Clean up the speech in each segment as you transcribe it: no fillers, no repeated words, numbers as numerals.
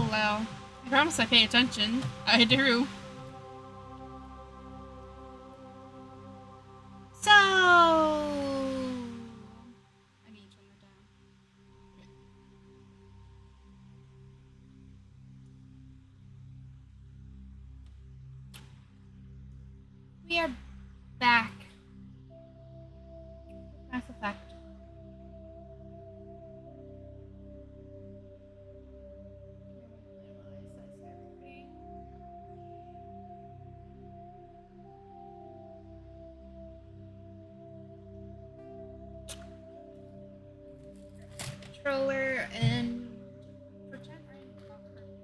Lol. I promise I pay attention. I do. So... I need to turn that down. We are back. Mass Effect. Controller and pretend I'm talking.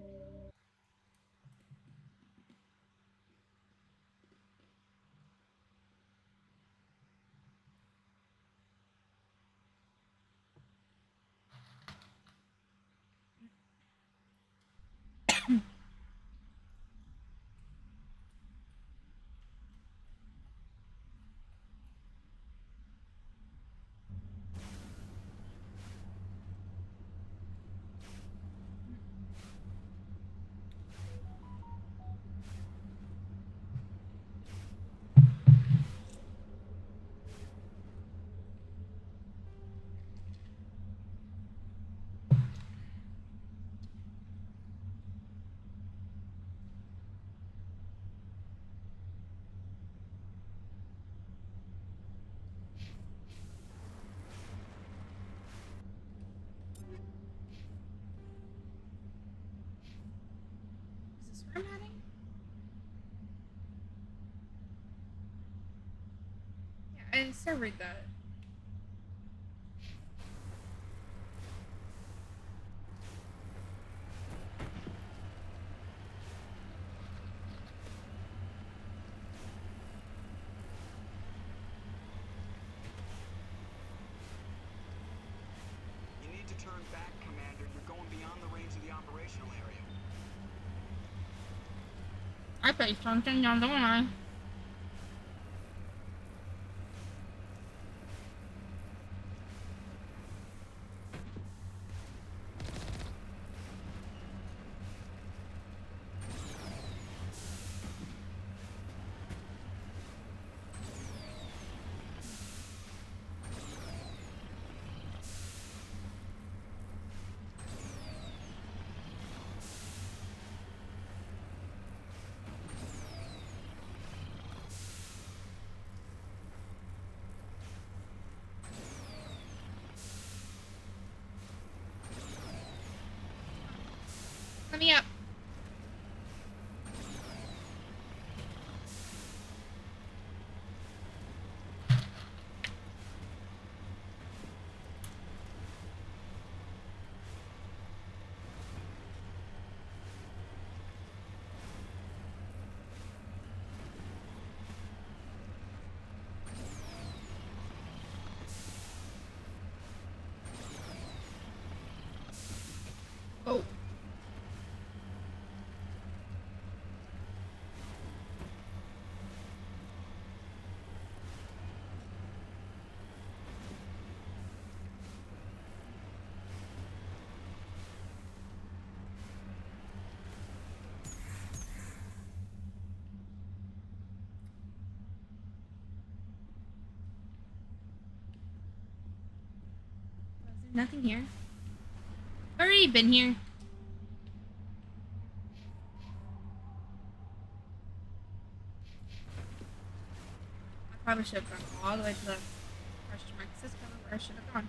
Is this where I'm heading? Yeah, I still read that. You need to turn back, Commander. You're going beyond the range of the operational area. I pay something down, don't I? Let me up. Oh. Nothing here. Already been here. I probably should have gone all the way to the question mark system where I should have gone.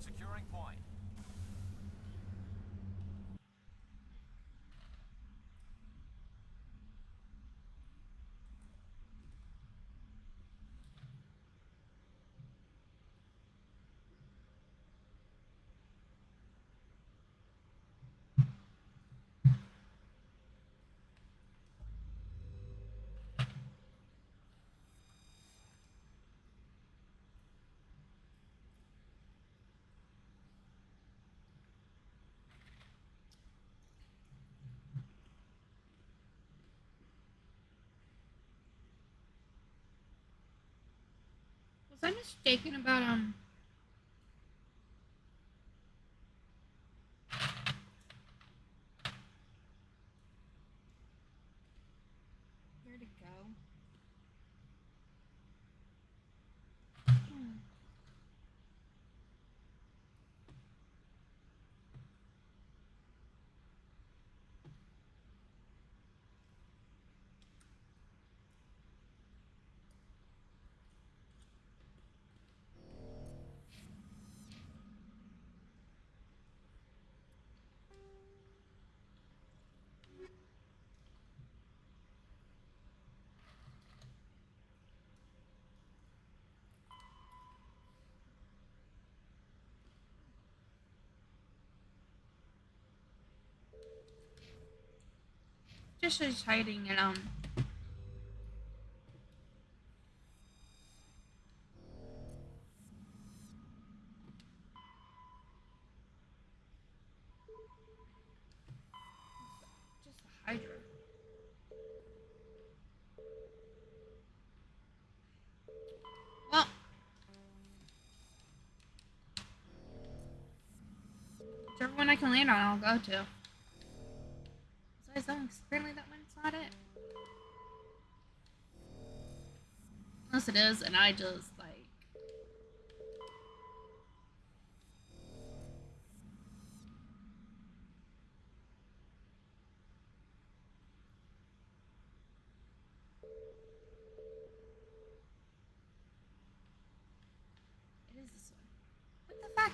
Securing point. Was I mistaken about where to go? Just she's hiding in just the Hydra. Well, whichever one I can land on, I'll go to. Besides, apparently that one's not it. Unless it is, and I just like. It is this one. What the fuck?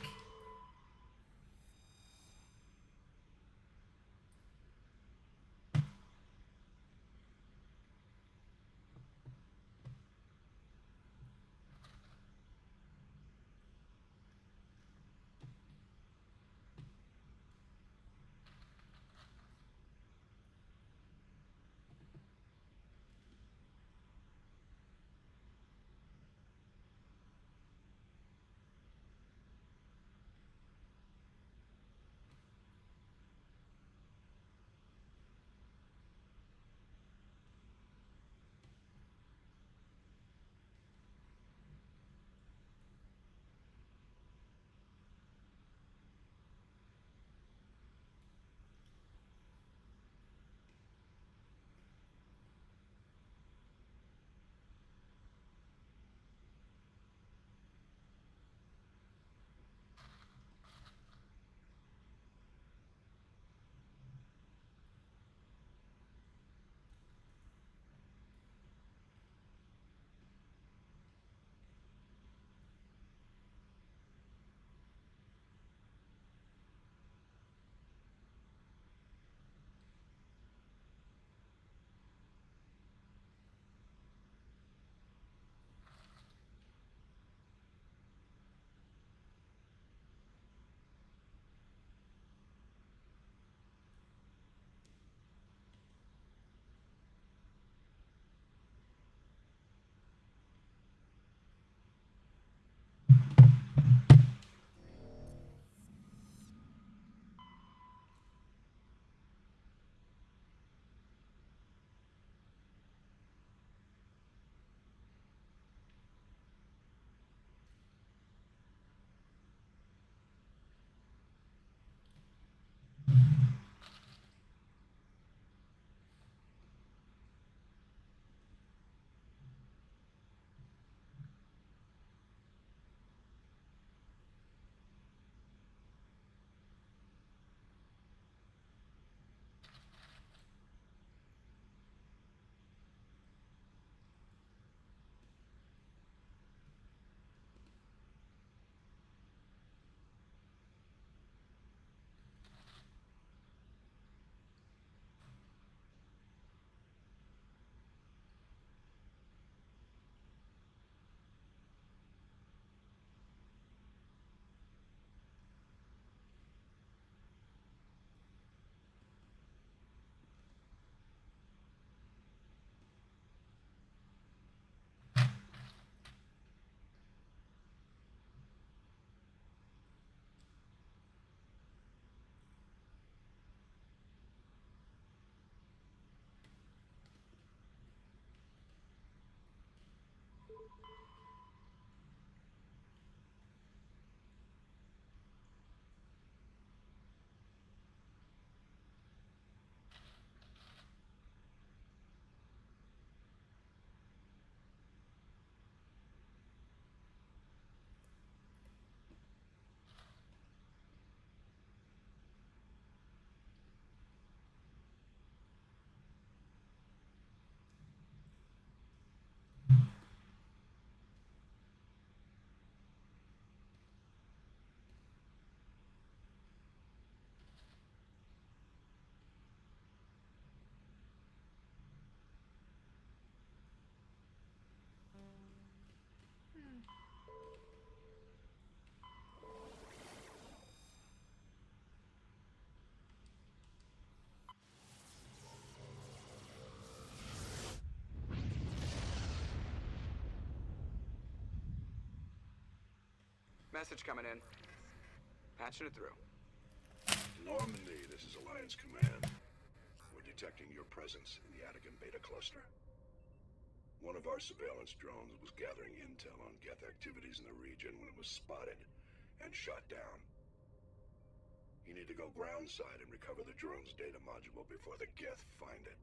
message coming in. Patching it through. Normandy, this is Alliance Command. We're detecting your presence in the Attican Beta Cluster. One of our surveillance drones was gathering intel on Geth activities in the region when it was spotted and shot down. You need to go groundside and recover the drone's data module before the Geth find it.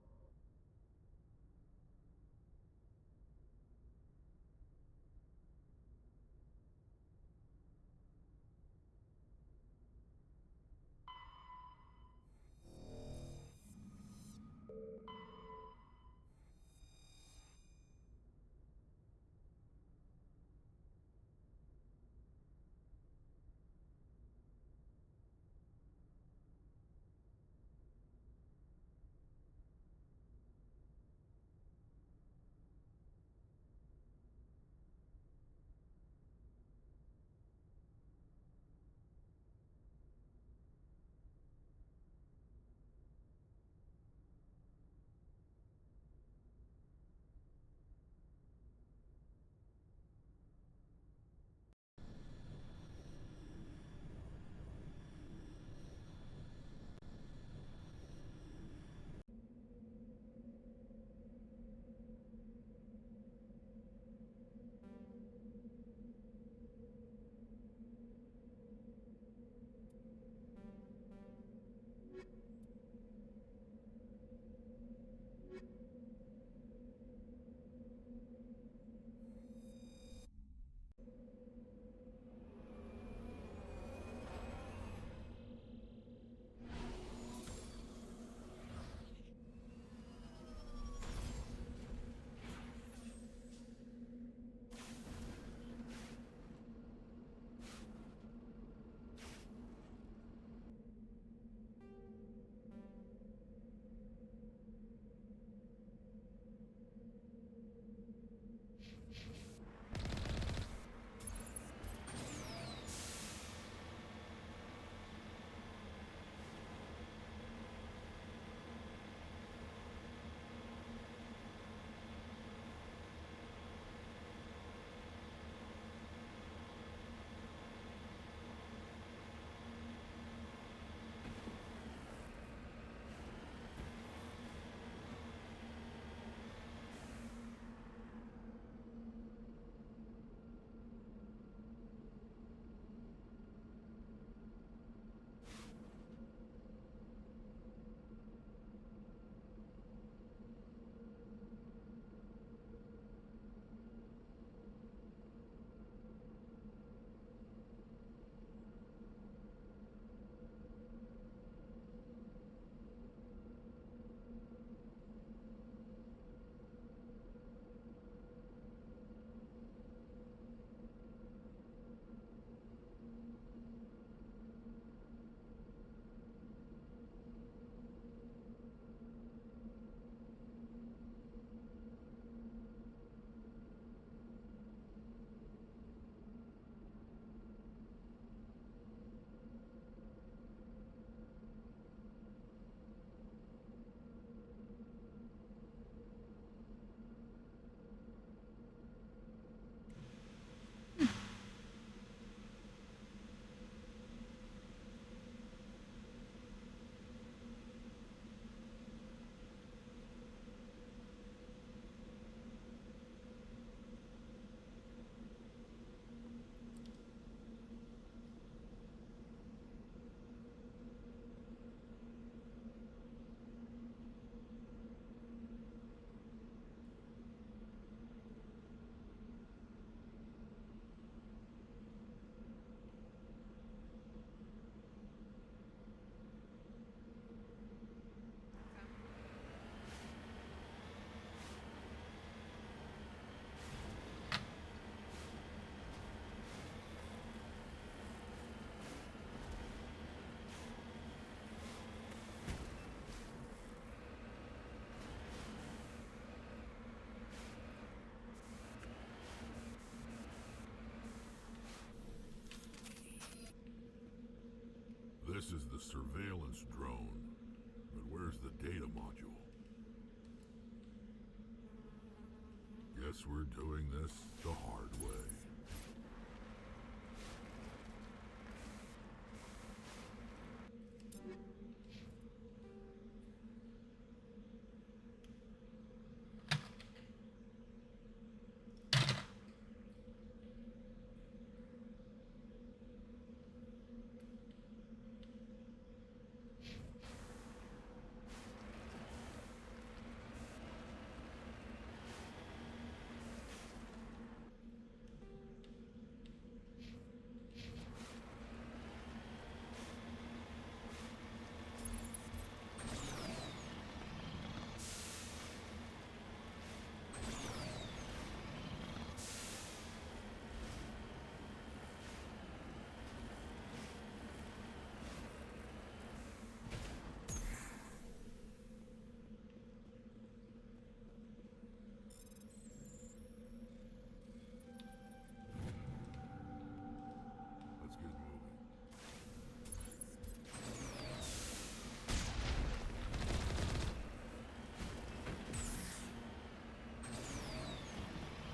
This is the surveillance drone, but where's the data module? Guess we're doing this the hard way.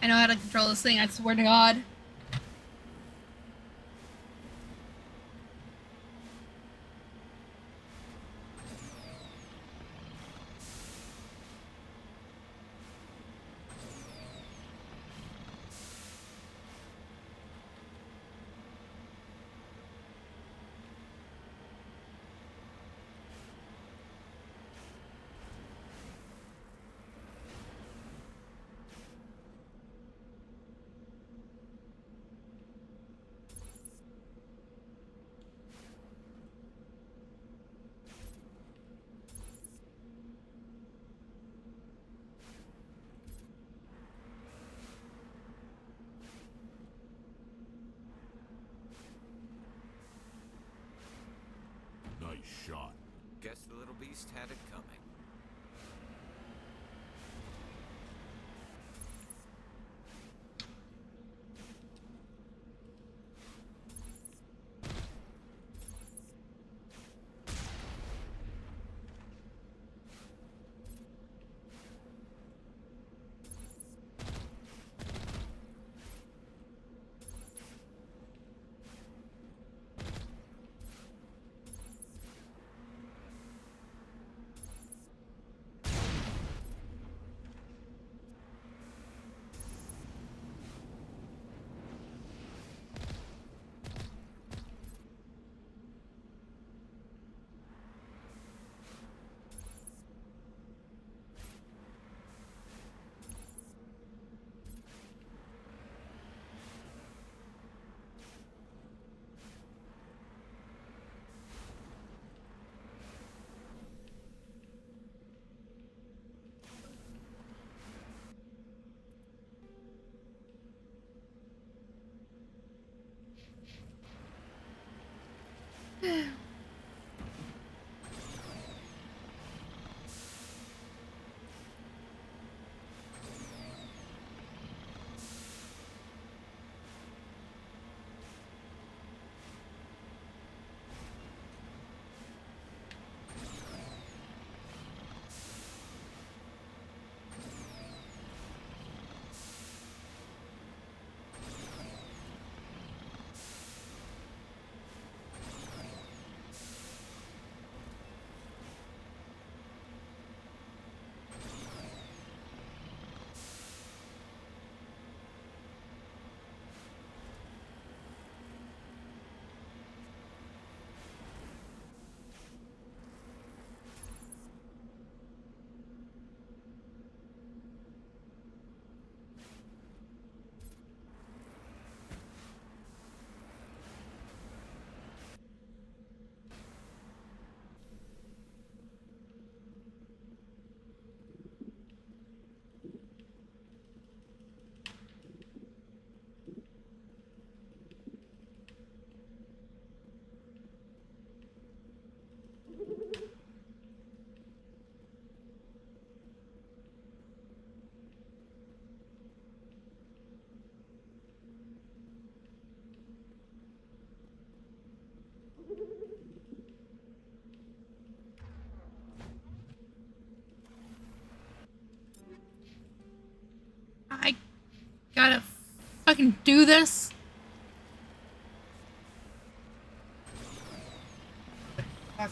I know how to control this thing, I swear to God. Nice shot. Guess the little beast had it coming. I gotta fucking do this. Fucker.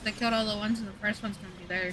They killed all the ones and the first one's gonna be there.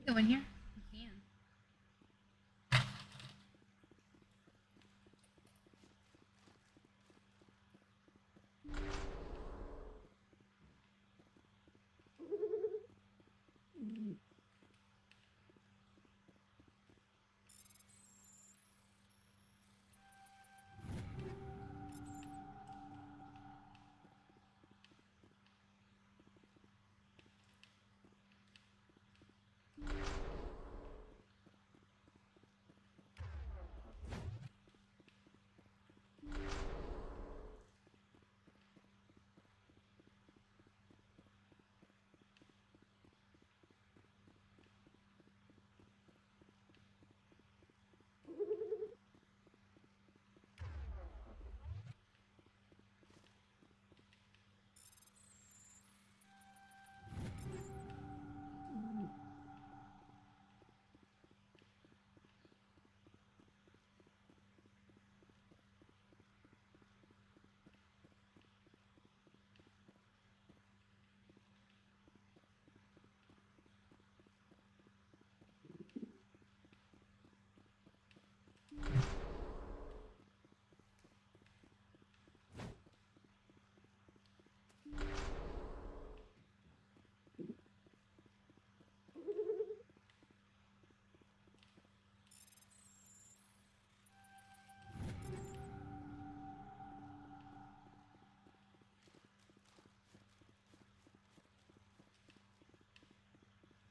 Go in here. You can.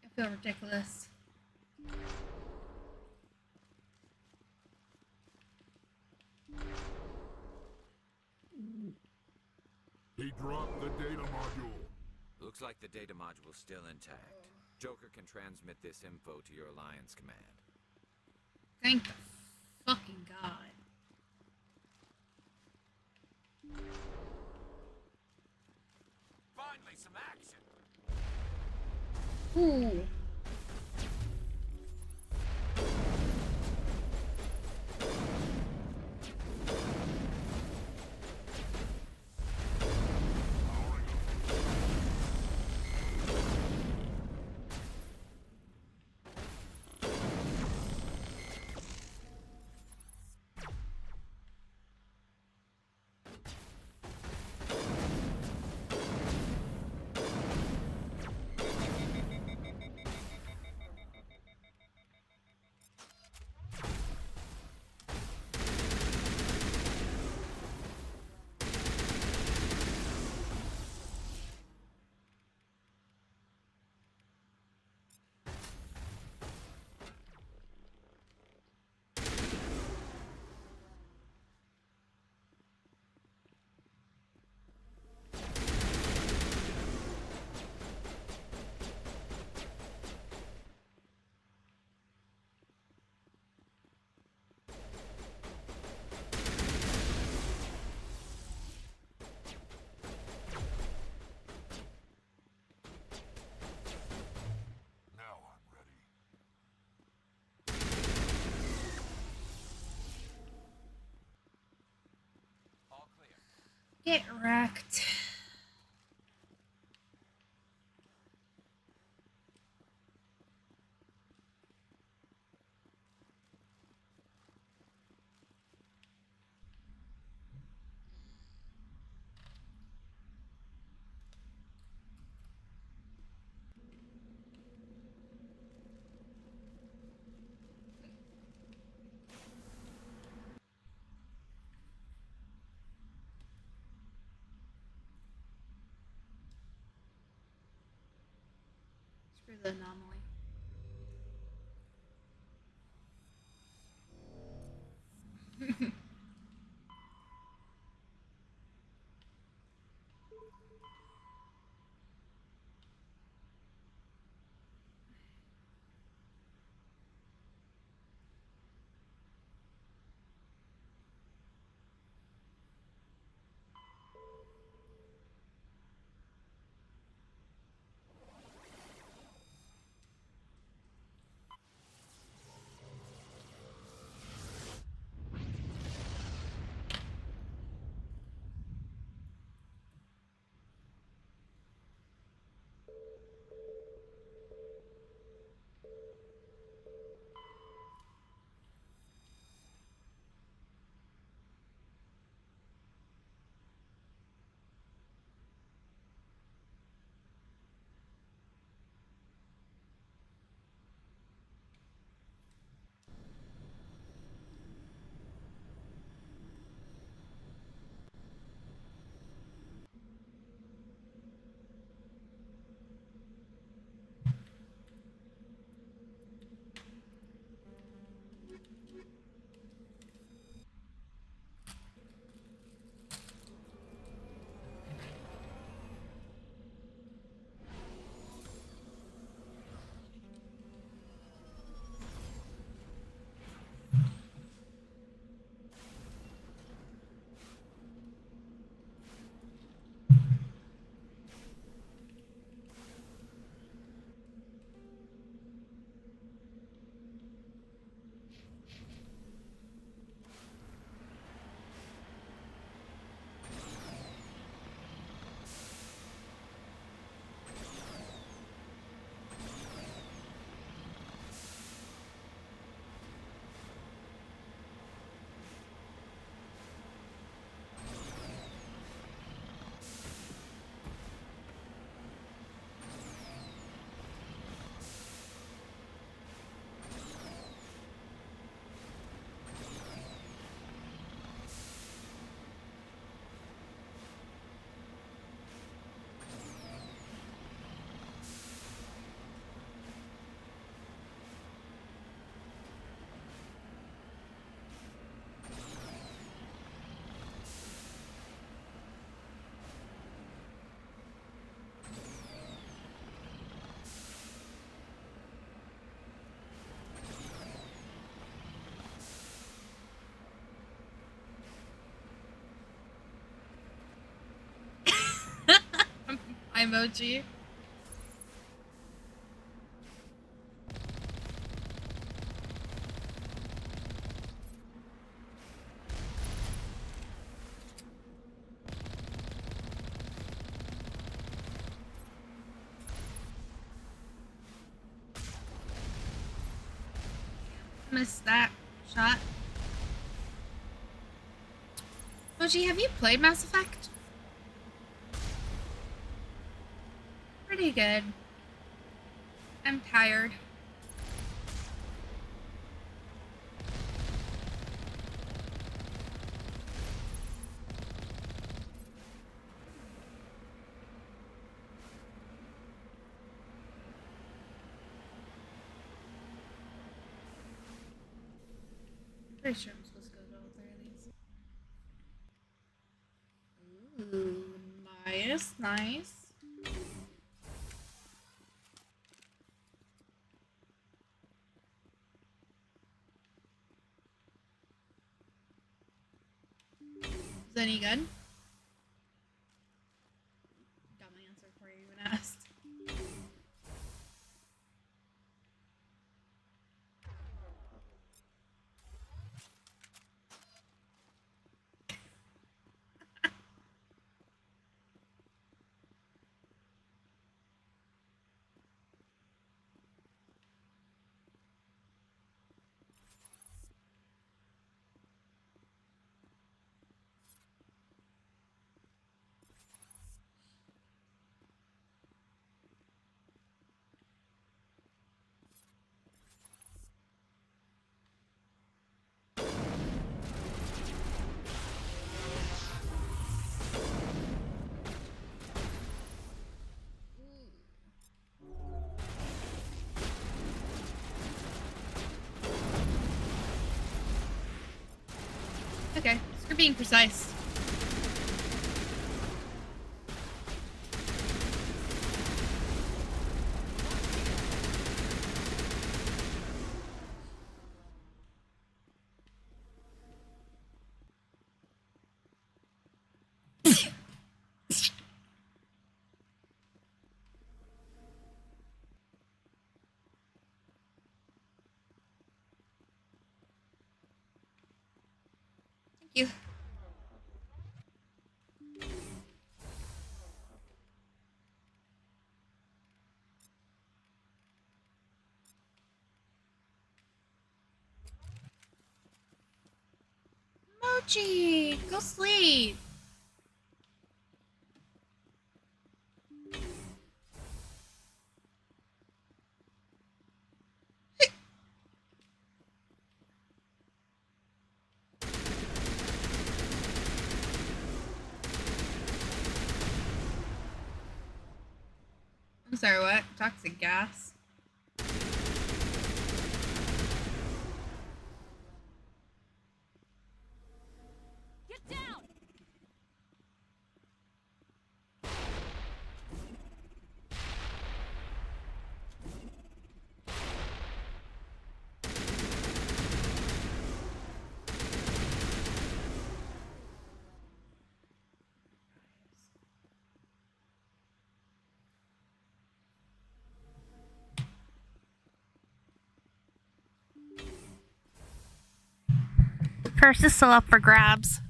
I feel ridiculous. He dropped the data module. Looks like the data module's still intact. Joker can transmit this info to your Alliance command. Thank the fucking God. Finally, some action! Ooh. Now I'm ready. All clear. Get wrecked. Screw the anomaly. Mochi. Missed that shot. Mochi, have you played Mass Effect? Pretty good. I'm tired. Pretty sure I'm supposed to go to all three of these. Ooh, nice, nice. Is that any good? Got my answer before you even asked. Okay, so you're being precise. Thank you. Mochi, go sleep. I'm sorry, what? Toxic gas? Get down! First is still up for grabs.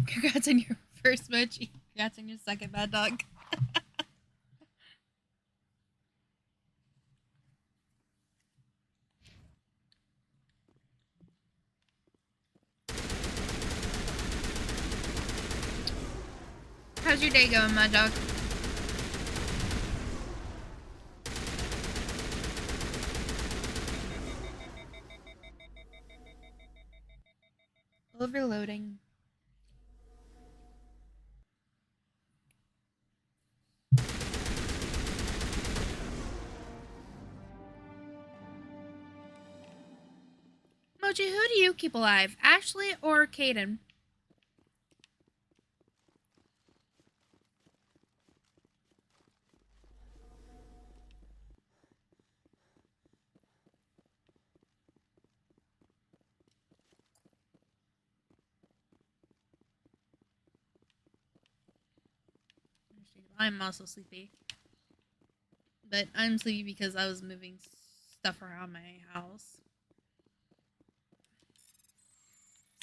Congrats on your first Mochi. Congrats on your second, Bad Dog. How's your day going, Mad Dog? Overloading. Mochi, who do you keep alive? Ashley or Caden? I'm also sleepy. But I'm sleepy because I was moving stuff around my house.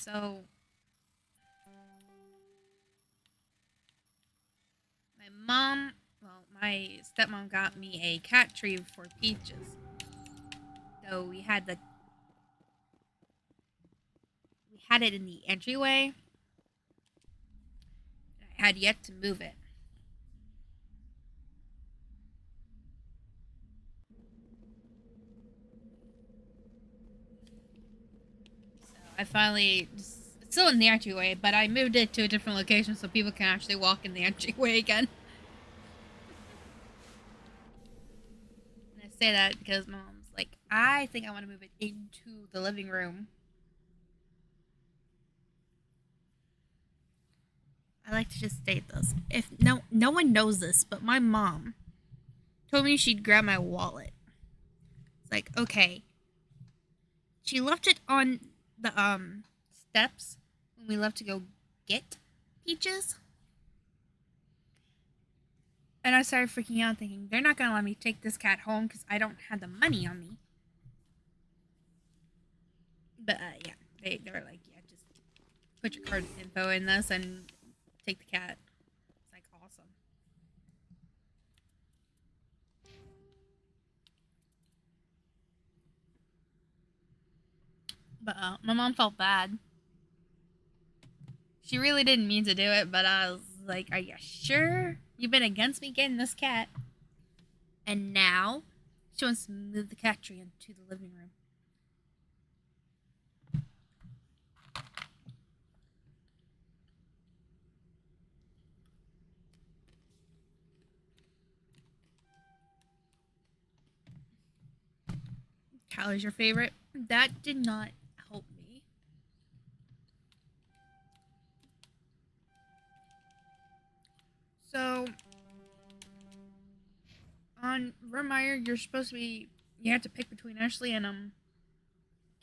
So my stepmom got me a cat tree for Peaches. So we had it in the entryway. I had yet to move it. So I finally it's still in the entryway, but I moved it to a different location so people can actually walk in the entryway again. And I say that because my mom's like, I think I want to move it into the living room. I like to just state this. If no one knows this, but my mom told me she'd grab my wallet. It's like, okay. She left it on the steps when we left to go get Peaches. And I started freaking out thinking, they're not gonna let me take this cat home because I don't have the money on me. But yeah, they were like, yeah, just put your card info in this and take the cat. It's like awesome. But my mom felt bad. She really didn't mean to do it, but I was like, are you sure you've been against me getting this cat? And now she wants to move the cat tree into the living room. Callie's your favorite? That did not help me. So, on Vermeer, you're supposed to be. You have to pick between Ashley and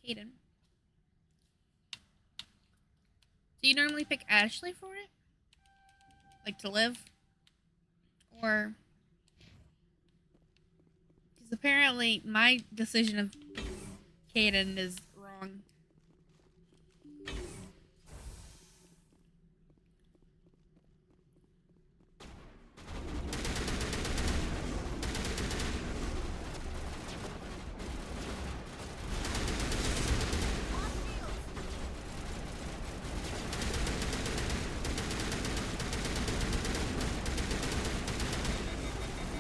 Caden. Do you normally pick Ashley for it? Like to live? Or. Because apparently my decision of Caden is wrong.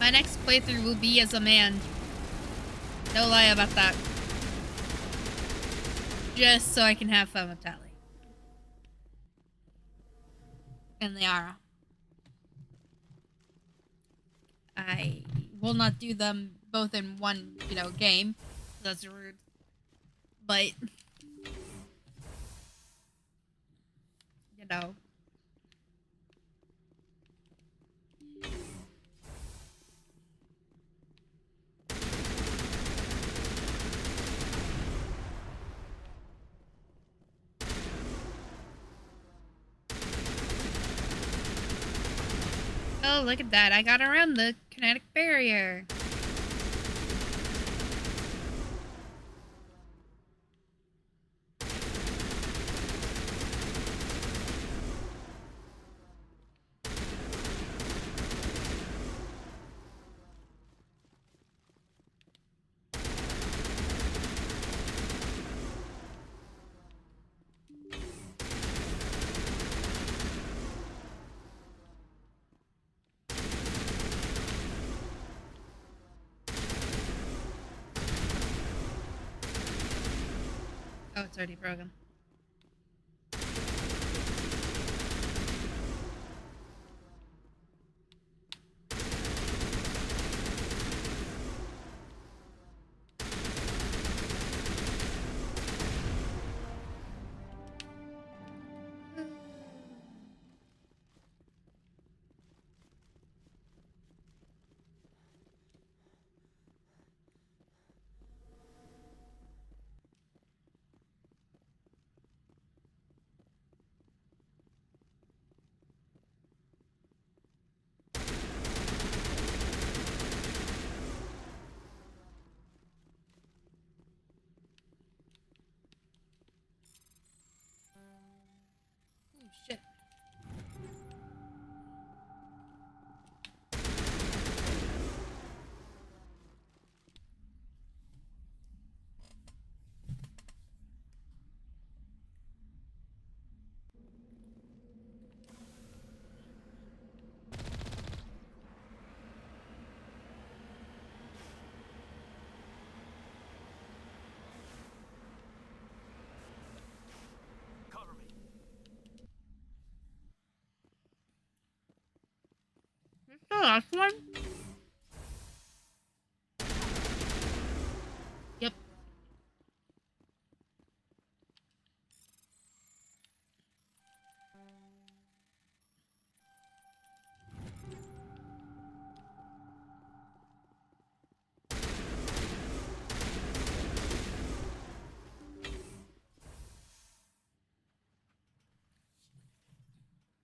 My next playthrough will be as a man. No lie about that. Just so I can have fun with Tally. And Liara. I will not do them both in one, game. That's rude. But, you know. Oh, look at that. I got around the kinetic barrier. Oh, it's already broken. The last one? Yep.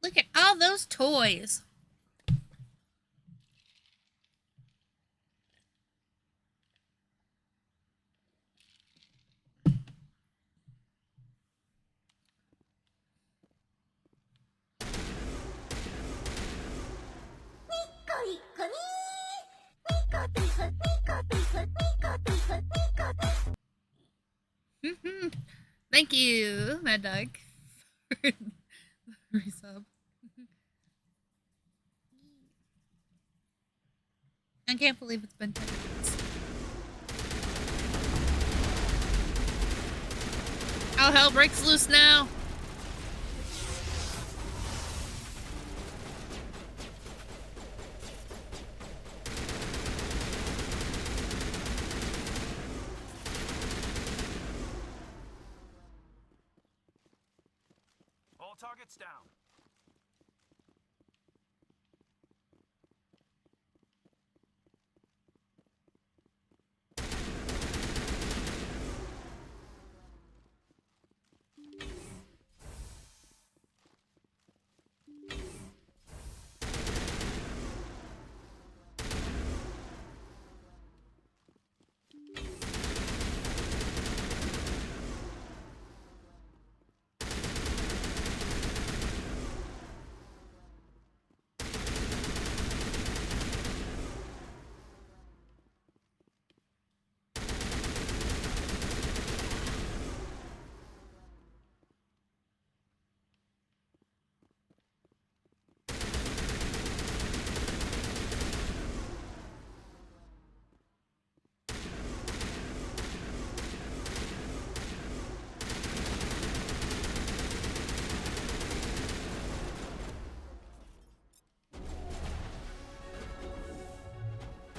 Look at all those toys. Thank you, Mad Dog, for the resub. I can't believe it's been 10 minutes. All hell breaks loose now. All targets down.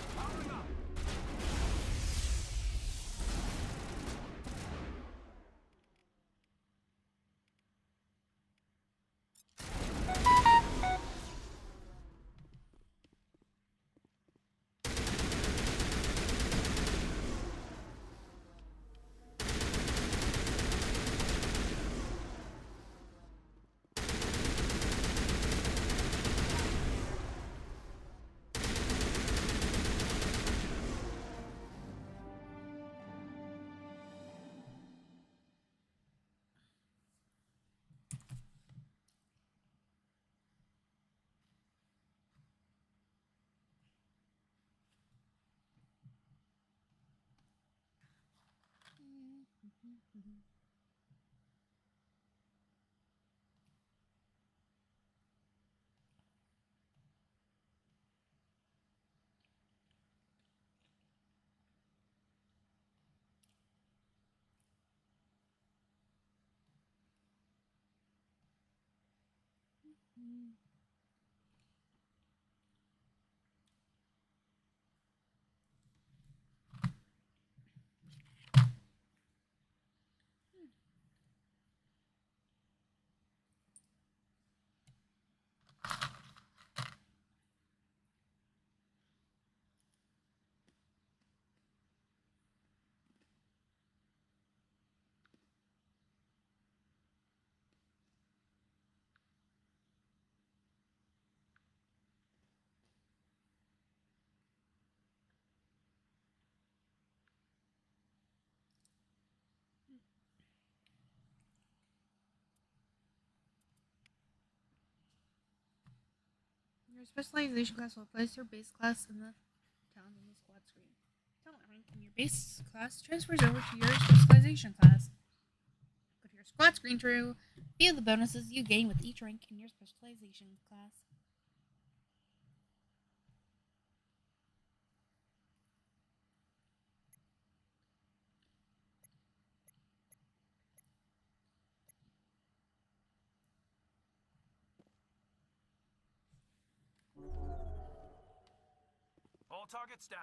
Powering up. Your specialization class will place your base class in the town on the squad screen. Talent rank in your base class transfers over to your specialization class. Go to your squad screen to view the bonuses you gain with each rank in your specialization class. targets down.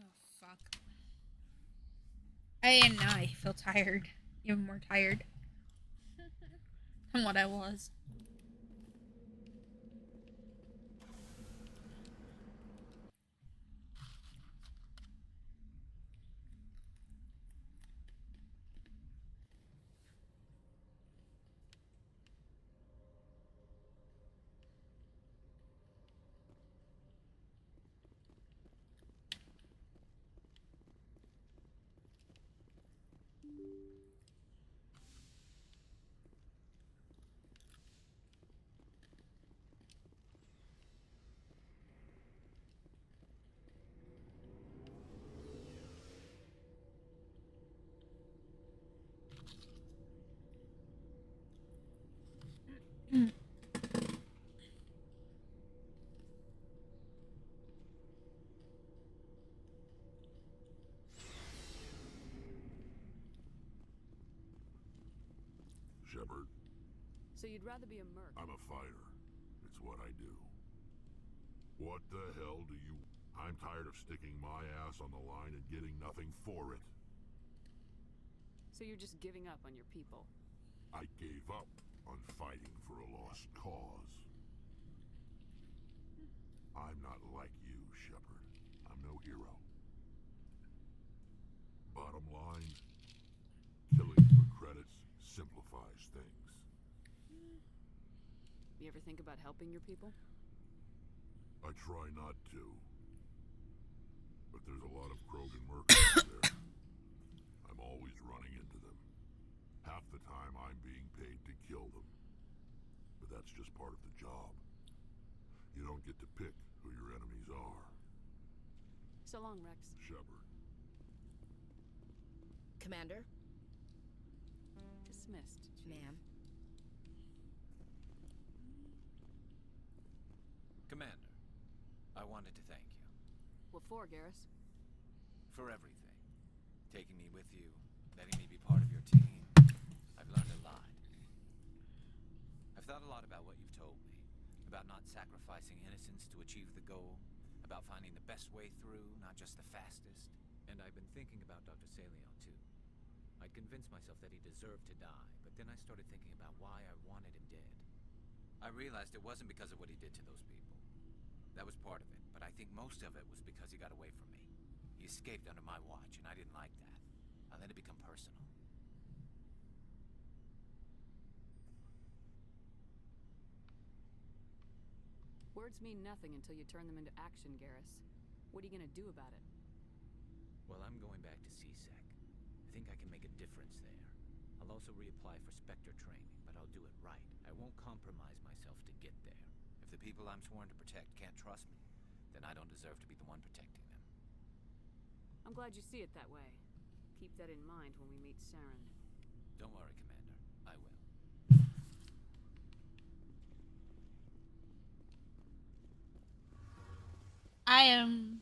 Oh, fuck. And now I feel tired. Even more tired than what I was. Shepard, So you'd rather be a merc? I'm a fighter. It's what I do. What the hell do you... I'm tired of sticking my ass on the line and getting nothing for it. So you're just giving up on your people? I gave up on fighting for a lost cause. I'm not like you, Shepard. I'm no hero. Bottom line, killing for credits simplifies things. You ever think about helping your people? I try not to. But there's a lot of Krogan mercs out there. I'm always running into them. Half the time I'm being paid to kill them. But that's just part of the job. You don't get to pick who your enemies are. So long, Rex. Shepard. Commander? Dismissed. Ma'am. Commander, I wanted to thank you What for, Garrus? for everything. Taking me with you, letting me be part of your team. I've learned a lot. I've thought a lot about what you've told me. About not sacrificing innocence to achieve the goal. About finding the best way through, not just the fastest. And I've been thinking about Dr. Saleon, too. I'd convinced myself that he deserved to die, but then I started thinking about why I wanted him dead. I realized it wasn't because of what he did to those people. That was part of it, but I think most of it was because he got away from me. He escaped under my watch, and I didn't like that. I let it become personal. Words mean nothing until you turn them into action, Garrus. What are you gonna do about it? Well, I'm going back to CSEC. I think I can make a difference there. I'll also reapply for Spectre training, but I'll do it right. I won't compromise myself to get there. If the people I'm sworn to protect can't trust me, then I don't deserve to be the one protecting them. I'm glad you see it that way. Keep that in mind when we meet Saren. Don't worry, Commander. I will. I am.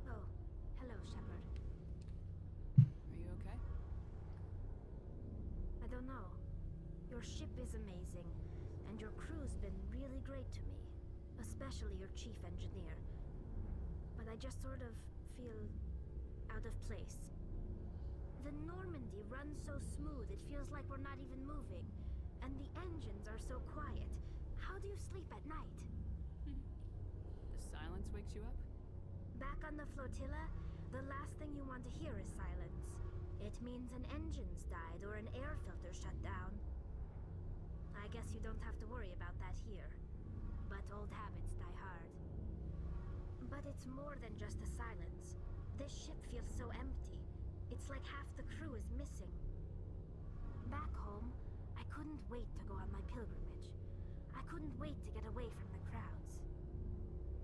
Oh, hello, Shepard. Are you okay? I don't know. Your ship is amazing, and your crew's been really great to me, especially your chief engineer. But I just sort of feel out of place. The galaxy runs so smooth it feels like we're not even moving. And the engines are so quiet. How do you sleep at night? The silence wakes you up? Back on the flotilla, the last thing you want to hear is silence. It means an engine's died or an air filter shut down. I guess you don't have to worry about that here. But old habits die hard. But it's more than just a silence. This ship feels so empty. It's like half the crew is missing. Back home, I couldn't wait to go on my pilgrimage. I couldn't wait to get away from the crowds.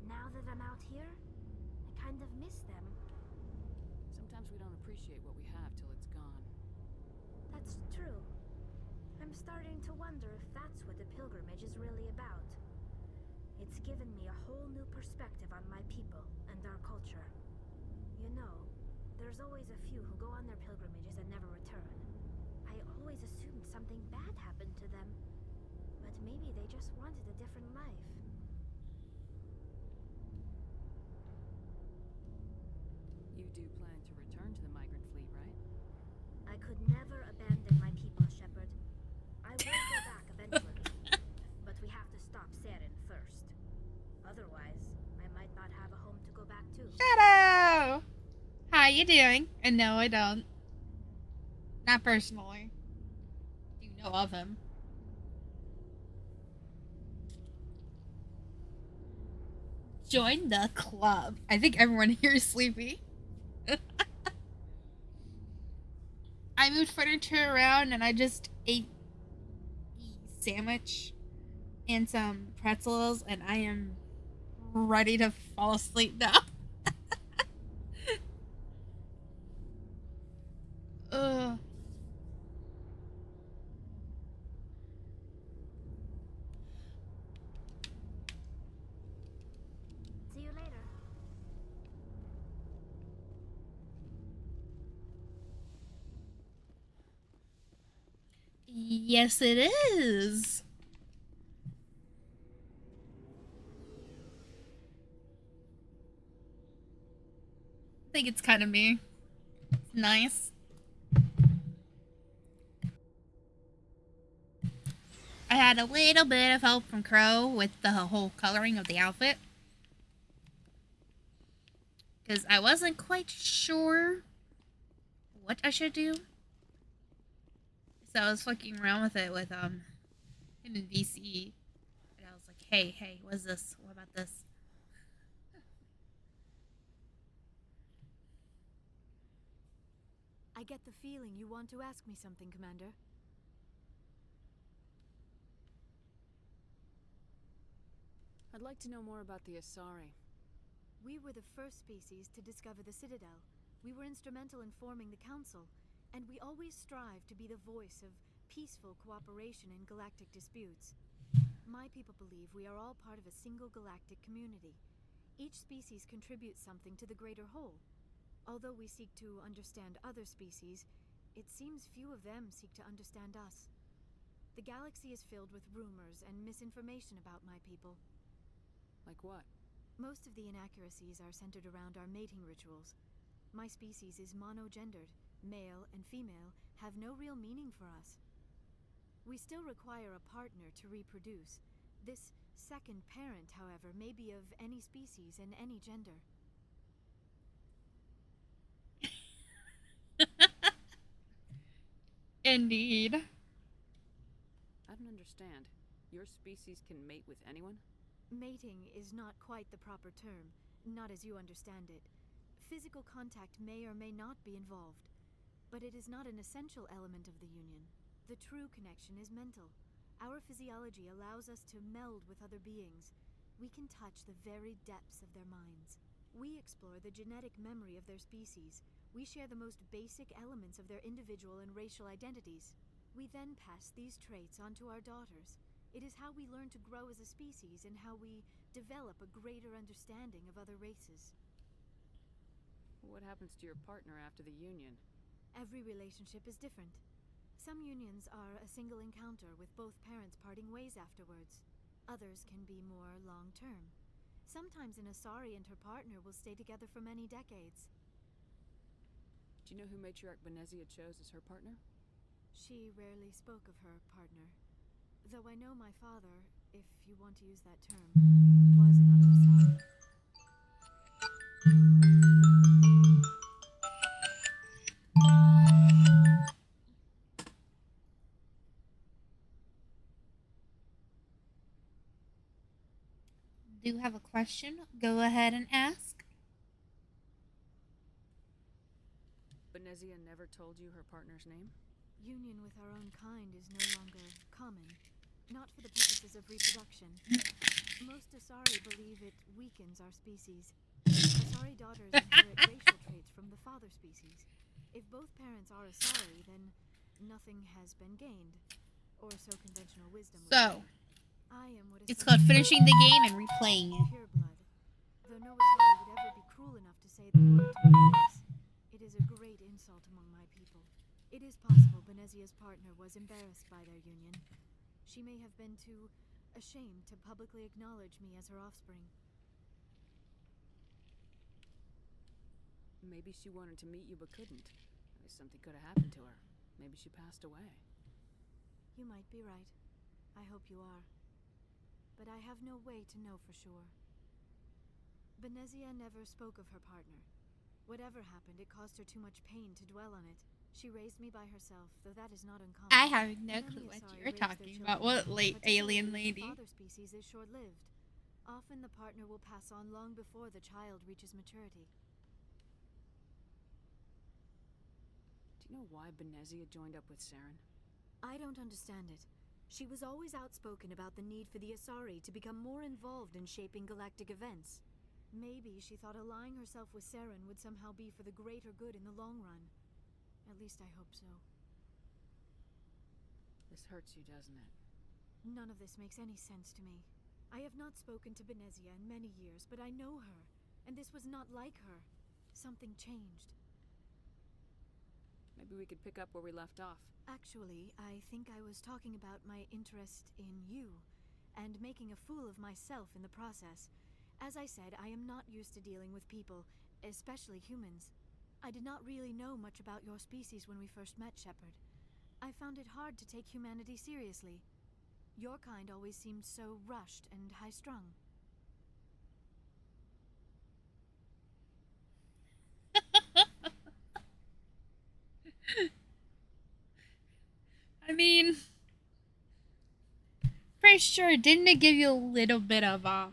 Now that I'm out here, I kind of miss them. Sometimes we don't appreciate what we have till it's gone. That's true. I'm starting to wonder if that's what the pilgrimage is really about. It's given me a whole new perspective on my people and our culture. You know, there's always a few who go on their pilgrimages and never return. I always assumed something bad happened to them, but maybe they just wanted a different life. You do plan to return to the migrant fleet, right? I could never abandon my people, Shepard. I will go back eventually, but we have to stop Saren first. Otherwise, I might not have a home to go back to. Shadow! How you doing? And no, I don't. Not personally. You know of him. Join the club. I think everyone here is sleepy. I moved furniture around and I just ate a sandwich and some pretzels and I am ready to fall asleep now. Ugh. See you later. Yes, it is. I think it's kind of me. It's nice. I had a little bit of help from Crow with the whole coloring of the outfit. Because I wasn't quite sure what I should do. So I was fucking around with it with him in VC. And I was like, hey, what's this? What about this? I get the feeling you want to ask me something, Commander. I'd like to know more about the Asari. We were the first species to discover the Citadel. We were instrumental in forming the Council, and we always strive to be the voice of peaceful cooperation in galactic disputes. My people believe we are all part of a single galactic community. Each species contributes something to the greater whole. Although we seek to understand other species, it seems few of them seek to understand us. The galaxy is filled with rumors and misinformation about my people. Like what? Most of the inaccuracies are centered around our mating rituals. My species is monogendered. Male and female have no real meaning for us. We still require a partner to reproduce. This second parent, however, may be of any species and any gender. Indeed. I don't understand. Your species can mate with anyone? Mating is not quite the proper term, not as you understand it. Physical contact may or may not be involved, but it is not an essential element of the union. The true connection is mental. Our physiology allows us to meld with other beings. We can touch the very depths of their minds. We explore the genetic memory of their species. We share the most basic elements of their individual and racial identities. We then pass these traits on to our daughters. It is how we learn to grow as a species and how we develop a greater understanding of other races. What happens to your partner after the union? Every relationship is different. Some unions are a single encounter with both parents parting ways afterwards. Others can be more long-term. Sometimes an Asari and her partner will stay together for many decades. Do you know who matriarch Benezia chose as her partner? She rarely spoke of her partner. Though I know my father, if you want to use that term, was another Asari. Do you have a question? Go ahead and ask. Benezia never told you her partner's name? Union with our own kind is no longer common, not for the purposes of reproduction. Most Asari believe it weakens our species. Asari daughters inherit racial traits from the father species. If both parents are Asari, then nothing has been gained, or so conventional wisdom would So, say. I am what is it's called sometimes finishing the game and replaying it. pure blood. Though no Asari would ever be cruel enough to say the word to my face, it is a great insult among my people. It is possible Benezia's partner was embarrassed by their union. She may have been too ashamed to publicly acknowledge me as her offspring. Maybe she wanted to meet you but couldn't. Maybe something could have happened to her. Maybe she passed away. You might be right. I hope you are. But I have no way to know for sure. Benezia never spoke of her partner. Whatever happened, it caused her too much pain to dwell on it. She raised me by herself, though that is not uncommon. I have no Many clue what Asari you're raise their talking children about. What alone, late particularly alien if lady? The father species is short-lived. Often the partner will pass on long before the child reaches maturity. Do you know why Benezia joined up with Saren? I don't understand it. She was always outspoken about the need for the Asari to become more involved in shaping galactic events. Maybe she thought allying herself with Saren would somehow be for the greater good in the long run. At least I hope so. This hurts you, doesn't it? None of this makes any sense to me. I have not spoken to Benezia in many years, but I know her, and this was not like her. Something changed. Maybe we could pick up where we left off. Actually, I think I was talking about my interest in you, and making a fool of myself in the process. As I said, I am not used to dealing with people, especially humans. I did not really know much about your species when we first met, Shepard. I found it hard to take humanity seriously. Your kind always seemed so rushed and high-strung. I mean, pretty sure, didn't it give you a little bit of, what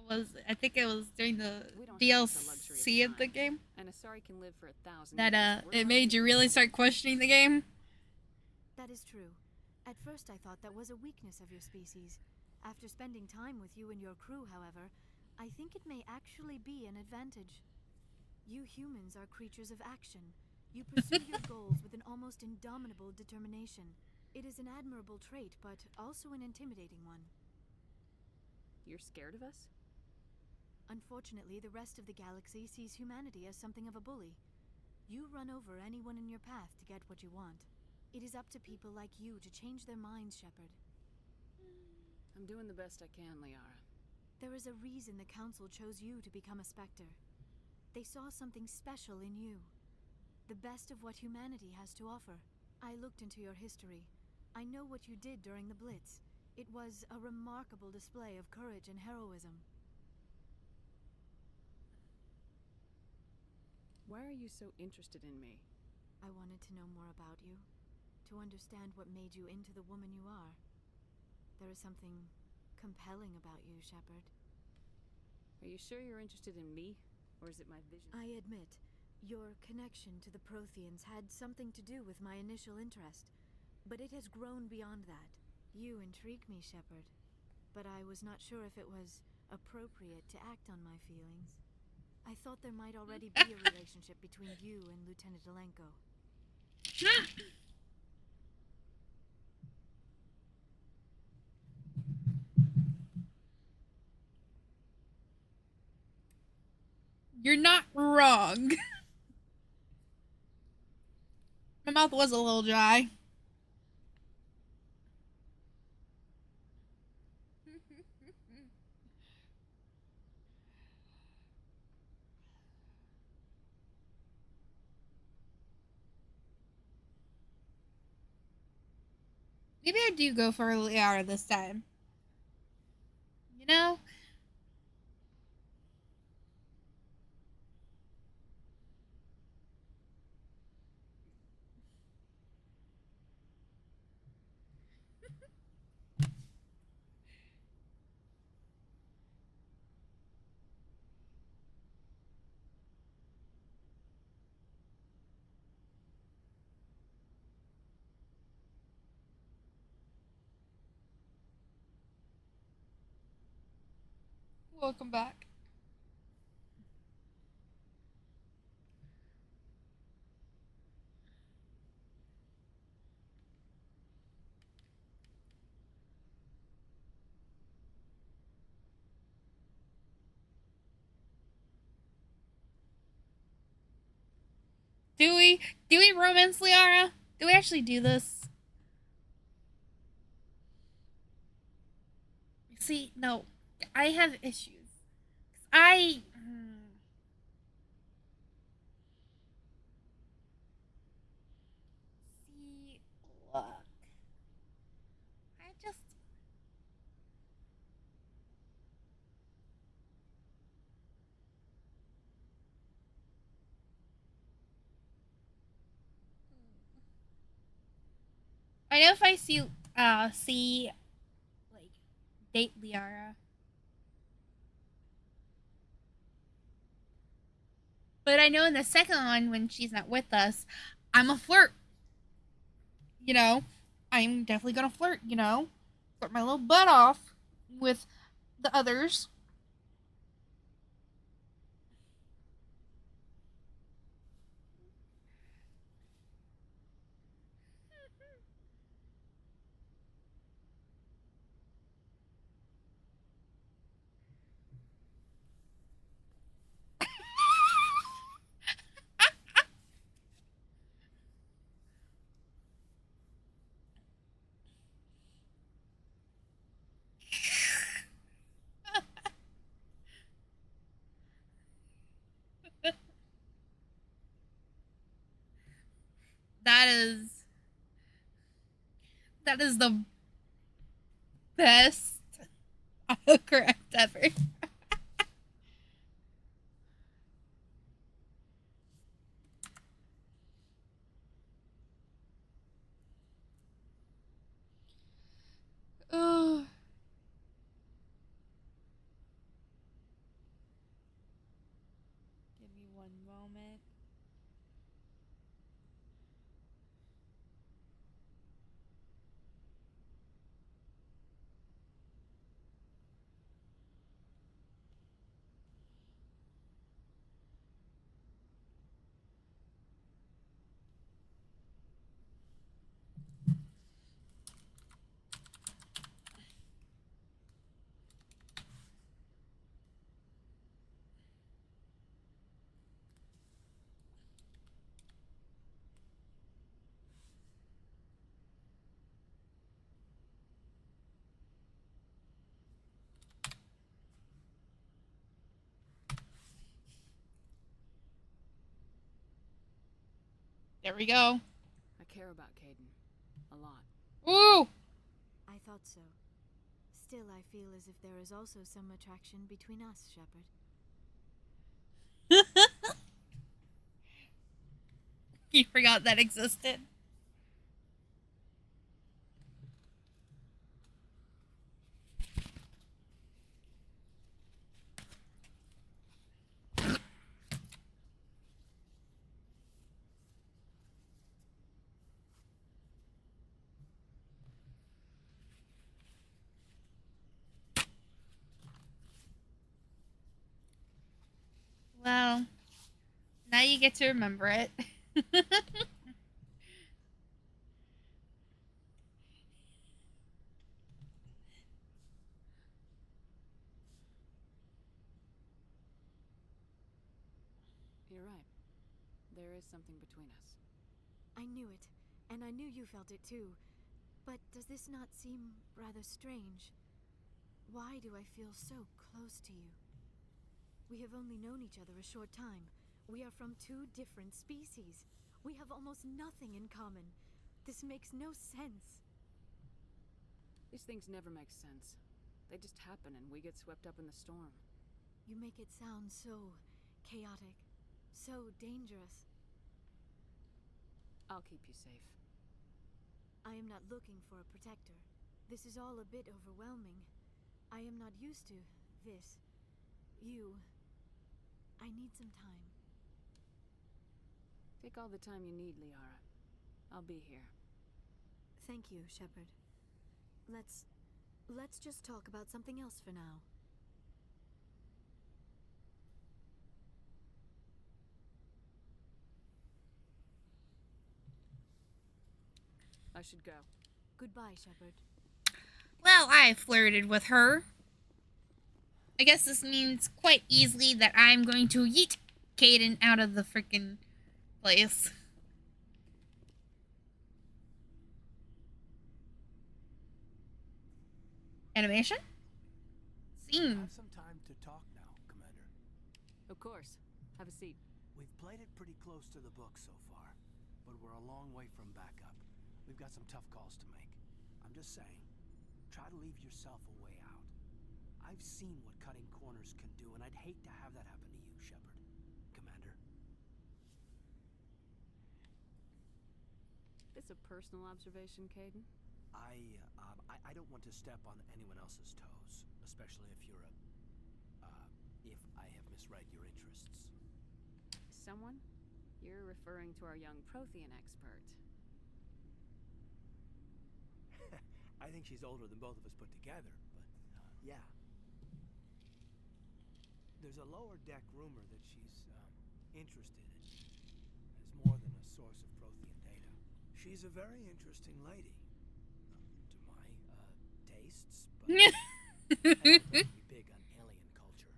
was it? I think it was during the We don't have the luxury DLC of of the time. game An Asari can live for 1,000 that, years. We're it lucky made you if we really can. start questioning the game. That is true. At first I thought that was a weakness of your species. After spending time with you and your crew, however, I think it may actually be an advantage. You humans are creatures of action. You pursue your goals with an almost indomitable determination. It is an admirable trait, but also an intimidating one. You're scared of us? Unfortunately, the rest of the galaxy sees humanity as something of a bully. You run over anyone in your path to get what you want. It is up to people like you to change their minds, Shepard. I'm doing the best I can, Liara. There is a reason the Council chose you to become a Spectre. They saw something special in you. The best of what humanity has to offer. I looked into your history. I know what you did during the Blitz. It was a remarkable display of courage and heroism. Why are you so interested in me? I wanted to know more about you, to understand what made you into the woman you are. There is something compelling about you, Shepard. Are you sure you're interested in me? Or is it my vision? I admit, your connection to the Protheans had something to do with my initial interest, but it has grown beyond that. You intrigue me, Shepard, but I was not sure if it was appropriate to act on my feelings. I thought there might already be a relationship between you and Lieutenant Alenko. You're not wrong. My mouth was a little dry. Maybe I do go for Liara this time. You know? Welcome back. Do we? Do we romance Liara? Do we actually do this? See, no. I have issues. I. See, look. I just. I know if I see, like, date Liara. But I know in the second one, when she's not with us, I'm a flirt. You know? I'm definitely gonna flirt, you know? Flirt my little butt off with the others. That is. That is the best autocorrect ever. Oh. Give me one moment. There we go. I care about Caden. A lot. Ooh! I thought so. Still, I feel as if there is also some attraction between us, Shepard. You forgot that existed. Well, now you get to remember it. You're right. There is something between us. I knew it, and I knew you felt it too. But does this not seem rather strange? Why do I feel so close to you? We have only known each other a short time. We are from two different species. We have almost nothing in common. This makes no sense. These things never make sense. They just happen and we get swept up in the storm. You make it sound so chaotic, so dangerous. I'll keep you safe. I am not looking for a protector. This is all a bit overwhelming. I am not used to this. I need some time. Take all the time you need, Liara. I'll be here. Thank you, Shepard. Let's just talk about something else for now. I should go. Goodbye, Shepard. Well, I flirted with her. I guess this means quite easily that I'm going to yeet Caden out of the freaking place. Animation? Scene. Have some time to talk now, Commander. Of course. Have a seat. We've played it pretty close to the book so far, but we're a long way from backup. We've got some tough calls to make. I'm just saying, try to leave yourself a way out. I've seen what cutting corners can do, and I'd hate to have that happen to you, Shepard. Commander. This a personal observation, Caden? I don't want to step on anyone else's toes, especially if you're if I have misread your interests. Someone? You're referring to our young Prothean expert. I think she's older than both of us put together, but yeah. There's a lower deck rumor that she's interested in as more than a source of Prothean data. She's a very interesting lady, to my tastes, but I don't think we're big on alien culture.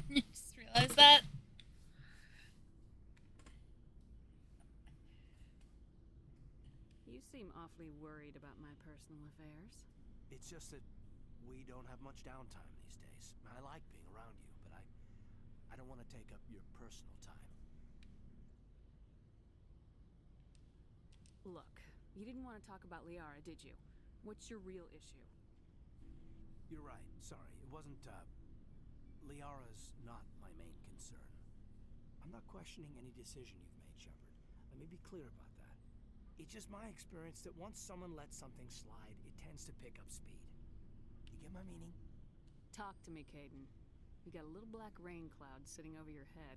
You just realized that? You seem awfully worried about my personal affairs. It's just that we don't have much downtime these days. I like being around you, but I don't want to take up your personal time. Look, you didn't want to talk about Liara, did you? What's your real issue? You're right. Sorry. It wasn't, Liara's not my main concern. I'm not questioning any decision you've made, Shepard. Let me be clear about that. It's just my experience that once someone lets something slide, it tends to pick up speed. You get my meaning? Talk to me, Caden. You got a little black rain cloud sitting over your head.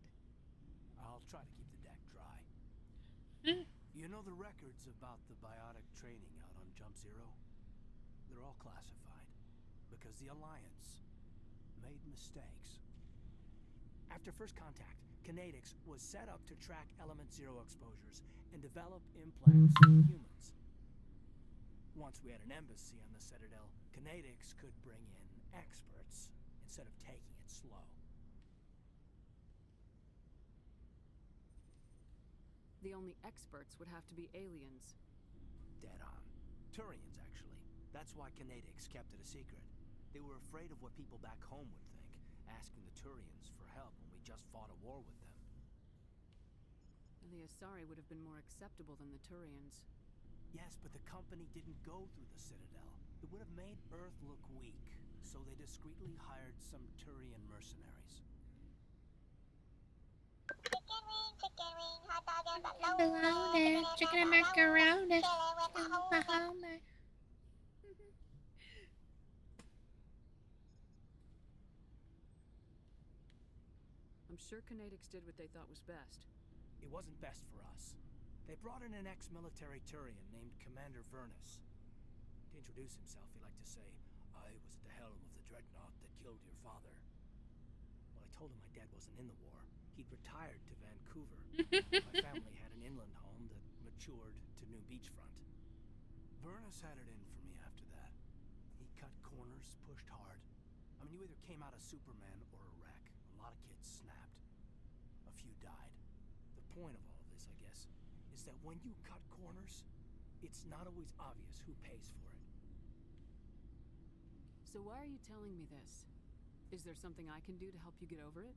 I'll try to keep the deck dry. You know the records about the biotic training out on Jump Zero? They're all classified because the Alliance made mistakes. After first contact, Kinetics was set up to track Element Zero exposures and develop implants for humans. Once we had an embassy on the Citadel, Kinetics could bring in experts instead of taking it slow. The only experts would have to be aliens. Dead on. Turians, actually. That's why Kinetics kept it a secret. They were afraid of what people back home would think, asking the Turians for help when we just fought a war with them. The Asari would have been more acceptable than the Turians. Yes, but the company didn't go through the Citadel. It would have made Earth look weak, so they discreetly hired some Turian mercenaries. Chicken and macaroni. Chicken I'm sure Kinetics did what they thought was best. It wasn't best for us. They brought in an ex-military Turian named Commander Vernus. To introduce himself, he liked to say, "I was at the helm of the dreadnought that killed your father." Well, I told him my dad wasn't in the war. He'd retired to Vancouver. My family had an inland home that matured to new beachfront. Vernus had it in for me after that. He cut corners, pushed hard. I mean, you either came out a Superman or a wreck. A lot of kids snapped. A few died. The point of all of this, I guess, is is that when you cut corners, it's not always obvious who pays for it. So why are you telling me this? Is there something I can do to help you get over it?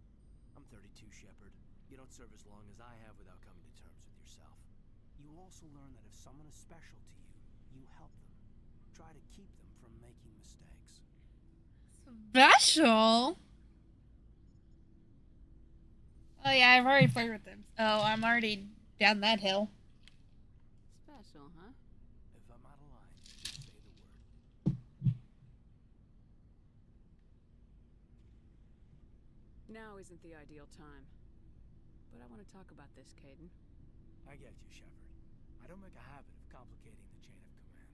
I'm 32, Shepard. You don't serve as long as I have without coming to terms with yourself. You also learn that if someone is special to you, you help them. Try to keep them from making mistakes. Special? Oh yeah, I've already played with them. Oh, I'm already down that hill. Special, huh? If I'm out of line, just say the word. Now isn't the ideal time. But I want to talk about this, Caden. I get you, Shepard. I don't make a habit of complicating the chain of command.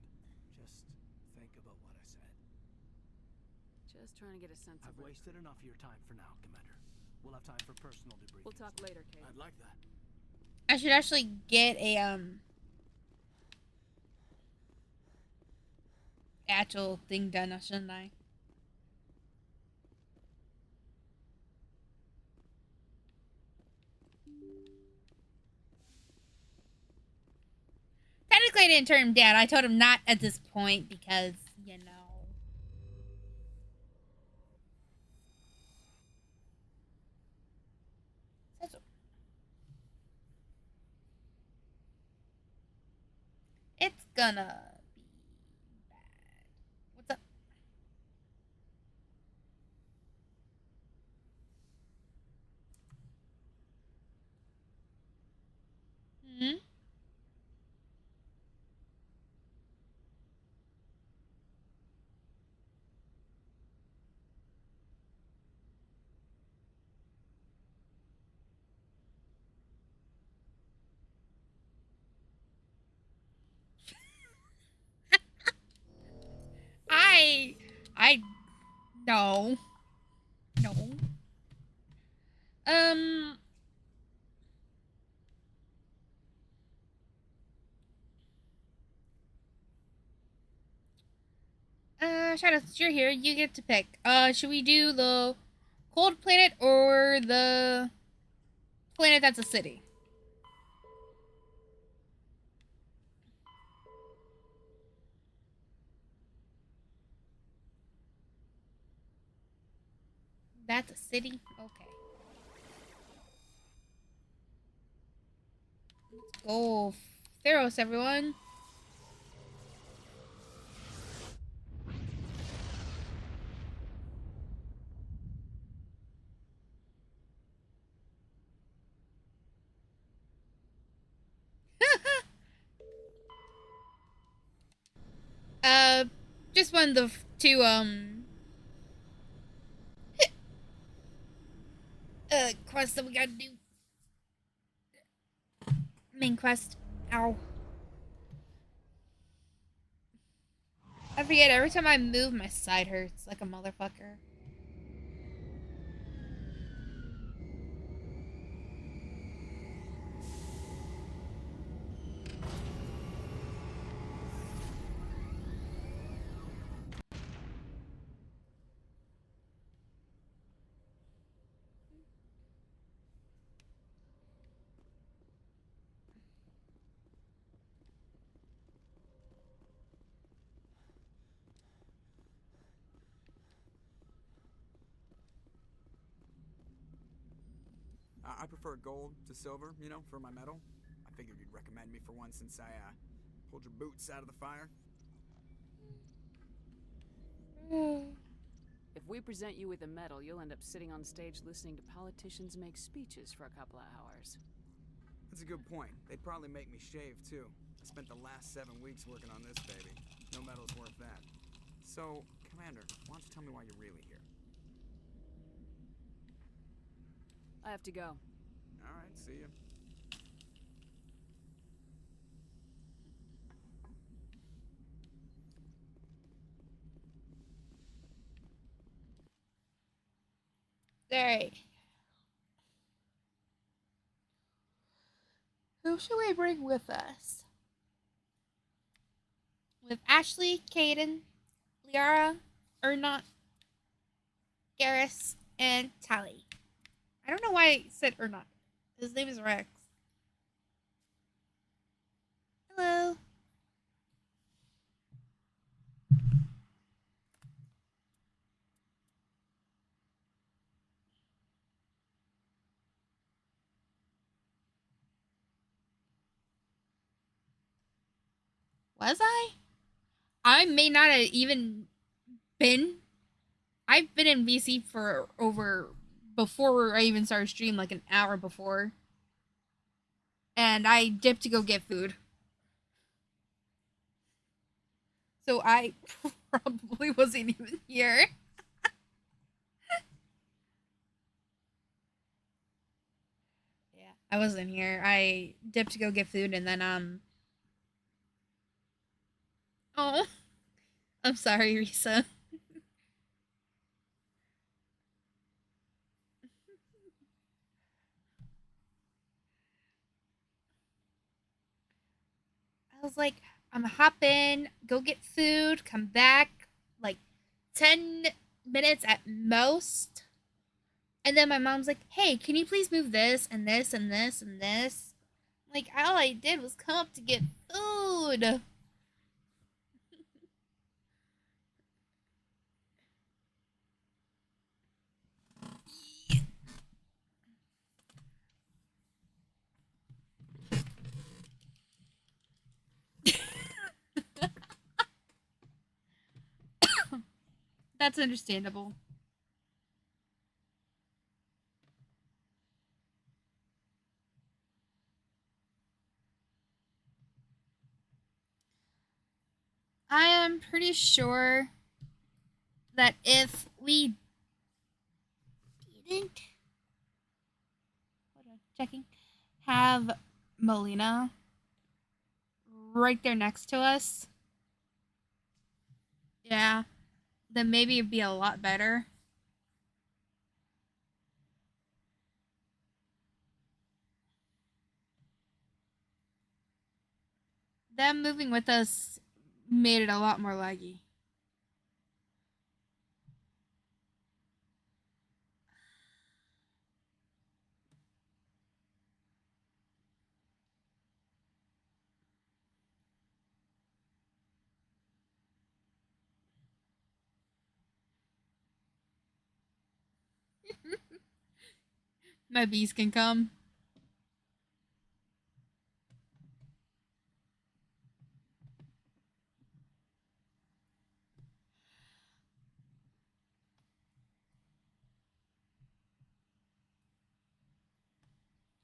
Just think about what I said. Just trying to get a sense I've of... wasted enough of your time for now, Commander. We'll have time for personal debriefing. We'll talk later, Caden. I'd like that. I should actually get a actual thing done, shouldn't I? Technically, I didn't turn him down. I told him not at this point because, you know. It's gonna be bad. What's up? Hmm? I, no. No. Um, Shadow, since you're here, you get to pick. Should we do the cold planet or the planet that's a city? That's a city? Okay. Let's go. Theros, everyone. uh, just one of the two, quests that we gotta do. Main quest. Ow. I forget, every time I move, my side hurts like a motherfucker. I prefer gold to silver, you know, for my medal. I figured you'd recommend me for one since I pulled your boots out of the fire. If we present you with a medal, you'll end up sitting on stage listening to politicians make speeches for a couple of hours. That's a good point. They'd probably make me shave, too. I spent the last 7 weeks working on this baby. No medal's worth that. So, Commander, why don't you tell me why you're really here? I have to go. Alright, see ya. Alright. Who should we bring with us? With Ashley, Caden, Liara, Ernot, Garrus, and Tally. I don't know why I said Ernot. His name is Rex. Was I? I may not have even been. I've been in BC for over, before I even started stream, like an hour before. And I dipped to go get food. So I probably wasn't even here. Yeah, I wasn't here. I dipped to go get food and then oh, I'm sorry, Risa. I was like, I'm gonna hop in, go get food, come back, like 10 minutes at most. And then my mom's like, hey, can you please move this and this and this and this? Like, all I did was come up to get food. That's understandable. I am pretty sure that if we didn't, hold on, checking, have Melina right there next to us, yeah, then maybe it'd be a lot better. Them moving with us made it a lot more laggy. My bees can come.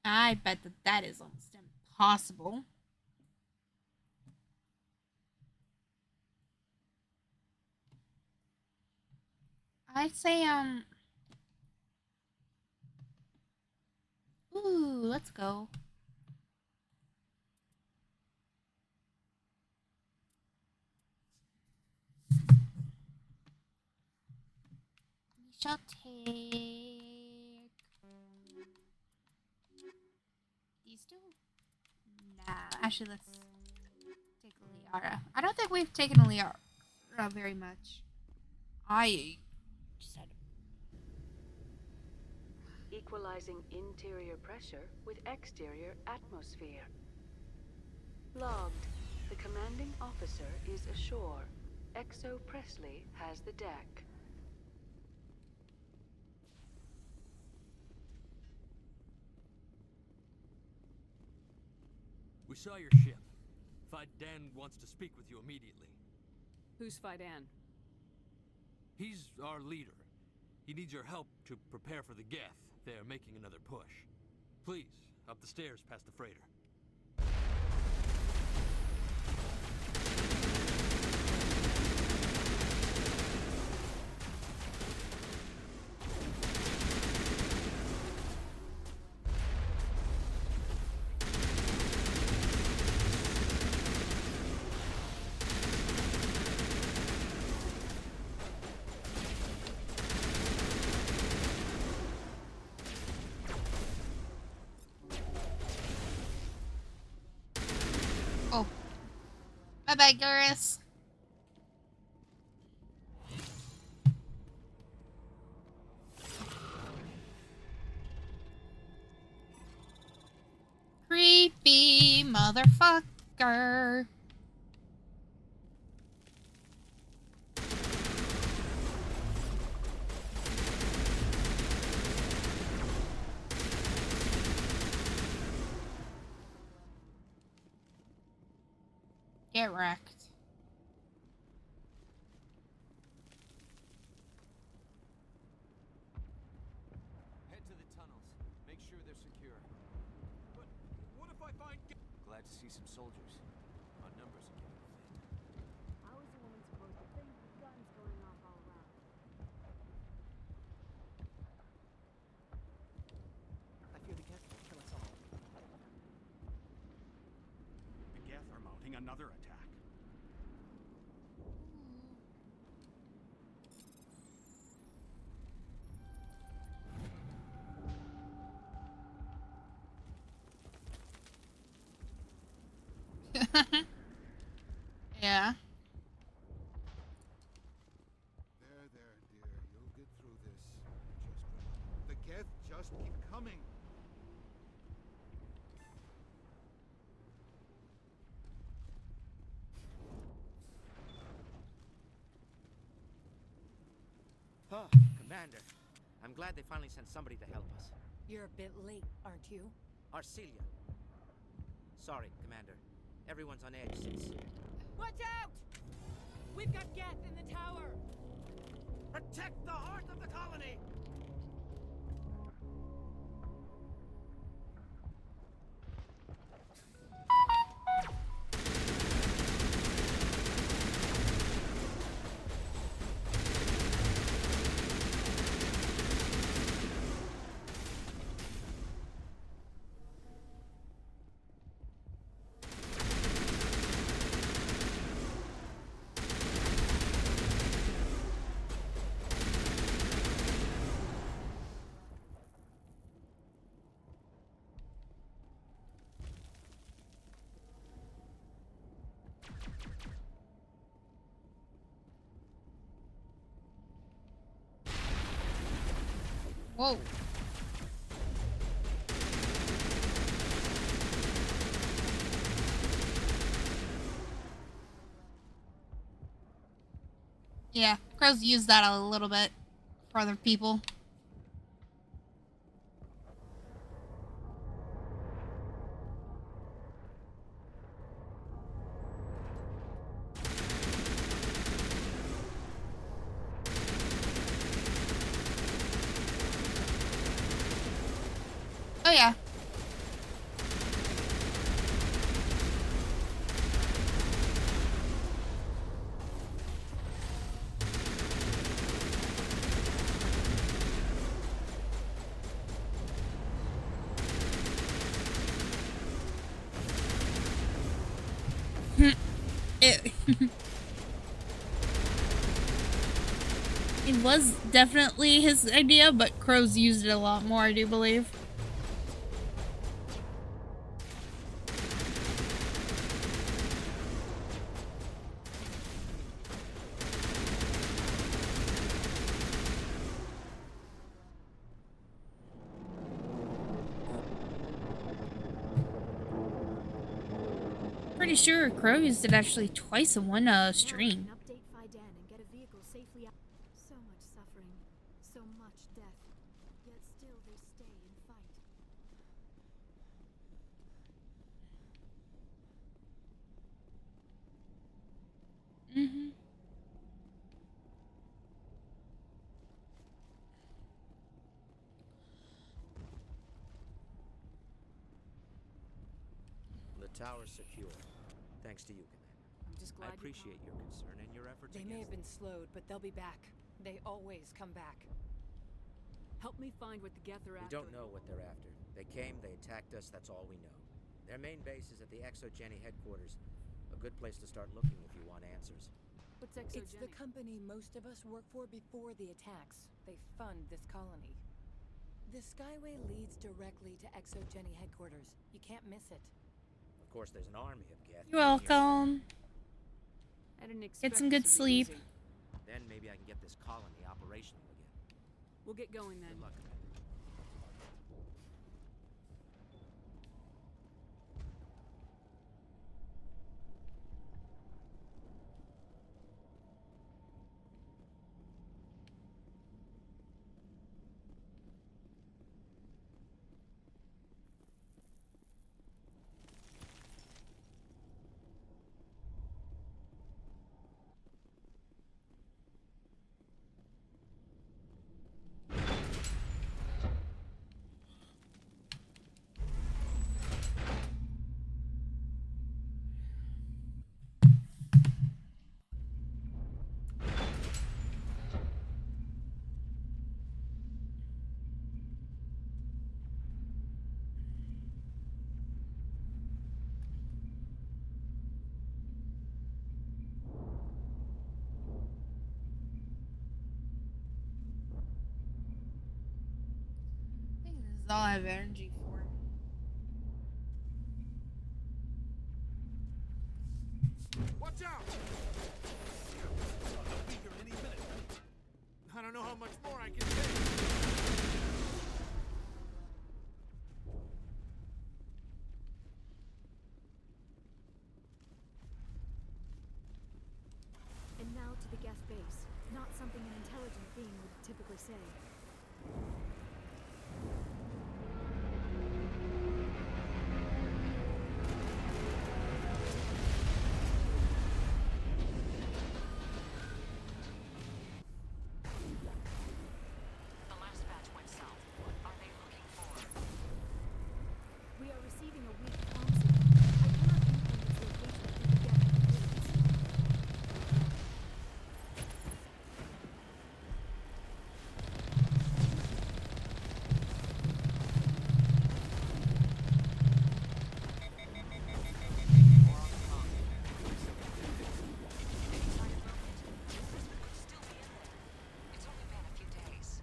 I bet that that is almost impossible. I'd say, ooh, let's go. We shall take these two. Nah, actually, let's take Liara. I don't think we've taken Liara very much. I just had Equalizing interior pressure with exterior atmosphere. Logged. The commanding officer is ashore. Exo Presley has the deck. We saw your ship. Dan wants to speak with you immediately. Who's Fidan? He's our leader. He needs your help to prepare for the Geth. They're making another push. Please, up the stairs past the freighter. Oh. Bye-bye, Garrus. Creepy motherfucker. Get wrecked. Head to the tunnels. Make sure they're secure. But what if I find... Glad to see some soldiers. Our numbers are getting thin. How is a woman supposed to think with guns going off all around? I fear the Geth will kill us all. The Geth are mounting another attack. Yeah. There, dear. You'll get through this. Just the Geth just keep coming. Oh, Commander. I'm glad they finally sent somebody to help us. You're a bit late, aren't you? Arcelia. Sorry, Commander. Everyone's on edge since... Watch out! We've got Geth in the tower! Protect the heart of the colony! Whoa. Yeah, Crows use that a little bit for other people. Oh yeah. It, it was definitely his idea, but Crows used it a lot more, I do believe. Pretty sure Crow used it actually twice in one stream. Now I can update Fidan and get a vehicle safely out. So much suffering, so much death. Yet still they stay and fight. Mm-hmm. The tower's secure. Thanks to you, Commander. I'm just glad I appreciate your concern and your efforts They may against have been slowed, but they'll be back. They always come back. Help me find what the Geth are We after. don't know what they're after. They came, they attacked us, that's all we know. Their main base is at the Exogeny headquarters. A good place to start looking if you want answers. What's It's Exogeny? the company most of us work for before the attacks. They fund this colony. The Skyway leads directly to Exogeny headquarters. You can't miss it. Of course, there's an army of Geth. You're welcome. I didn't Get expect some this good to be sleep. easy. Then maybe I can get this colony operational again. We'll get going then. Good luck, Commander. That's all I have energy for. Watch out! They'll be here any minute. I don't know how much more I can take. And now to the guest base. Not something an intelligent being would typically say. The last batch went south. What are they looking for? We are receiving a weak comm signal. I cannot pinpoint its location through the depth of the woods. It's only been a few days.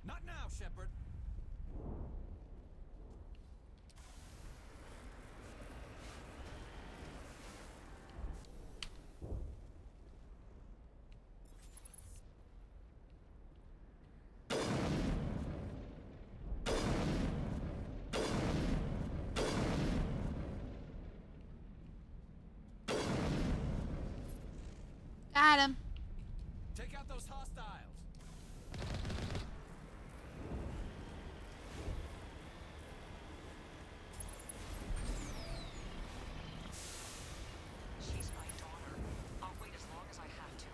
Not now, Shepard. Got him. Take out those hostiles. She's my daughter. I'll wait as long as I have to.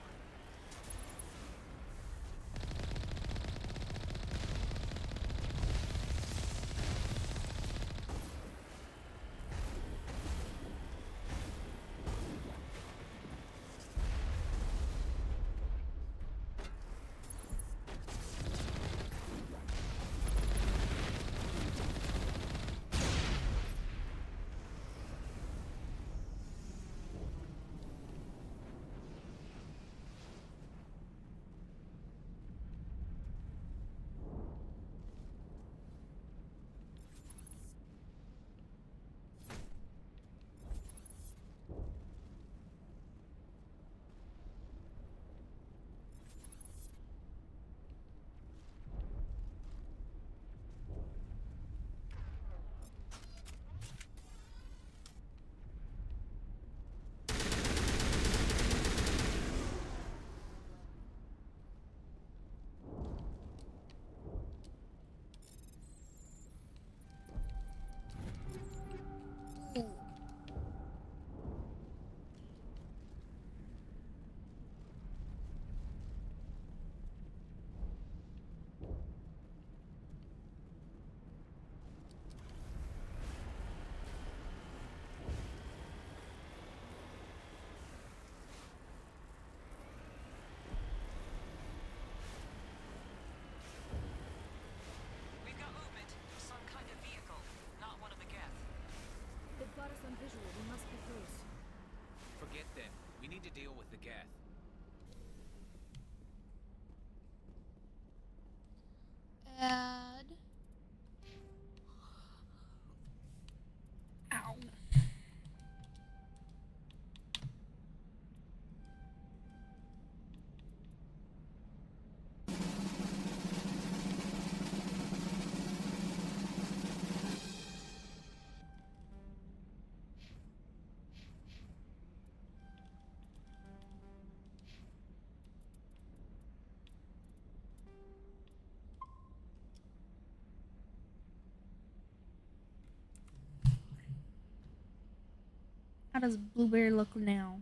How does Blueberry look now?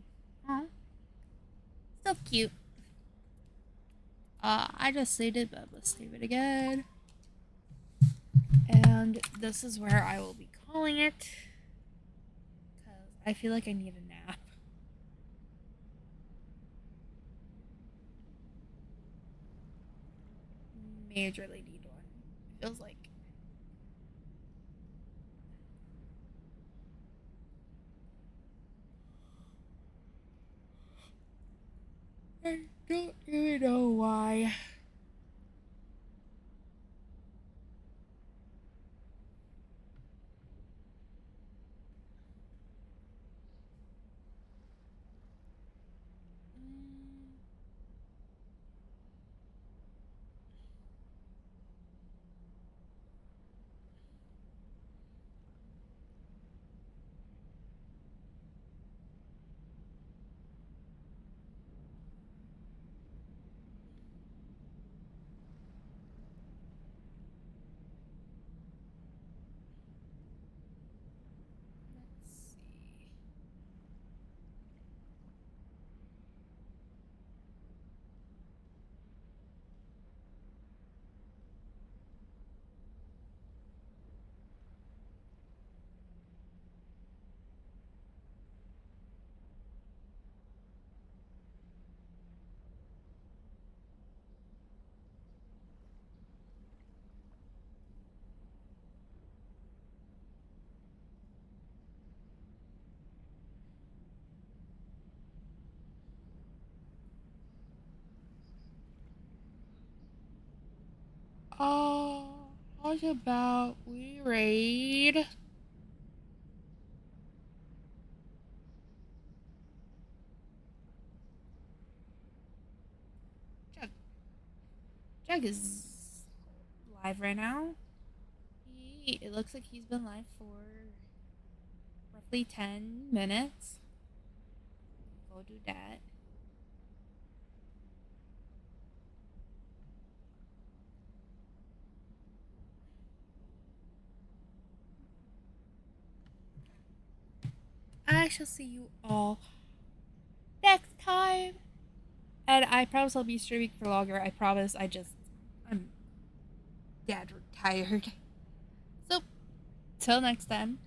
Oh, still cute. I just saved it, but let's save it again. And this is where I will be calling it. Because I feel like I need a nap. Majorly need one. It feels like. I don't really know why. Let's see. How about we raid? Jug. Jug is live right now. It looks like he's been live for roughly 10 minutes. Go do that. I shall see you all next time. And I promise I'll be streaming for longer. I promise. I'm dead tired. So, till next time.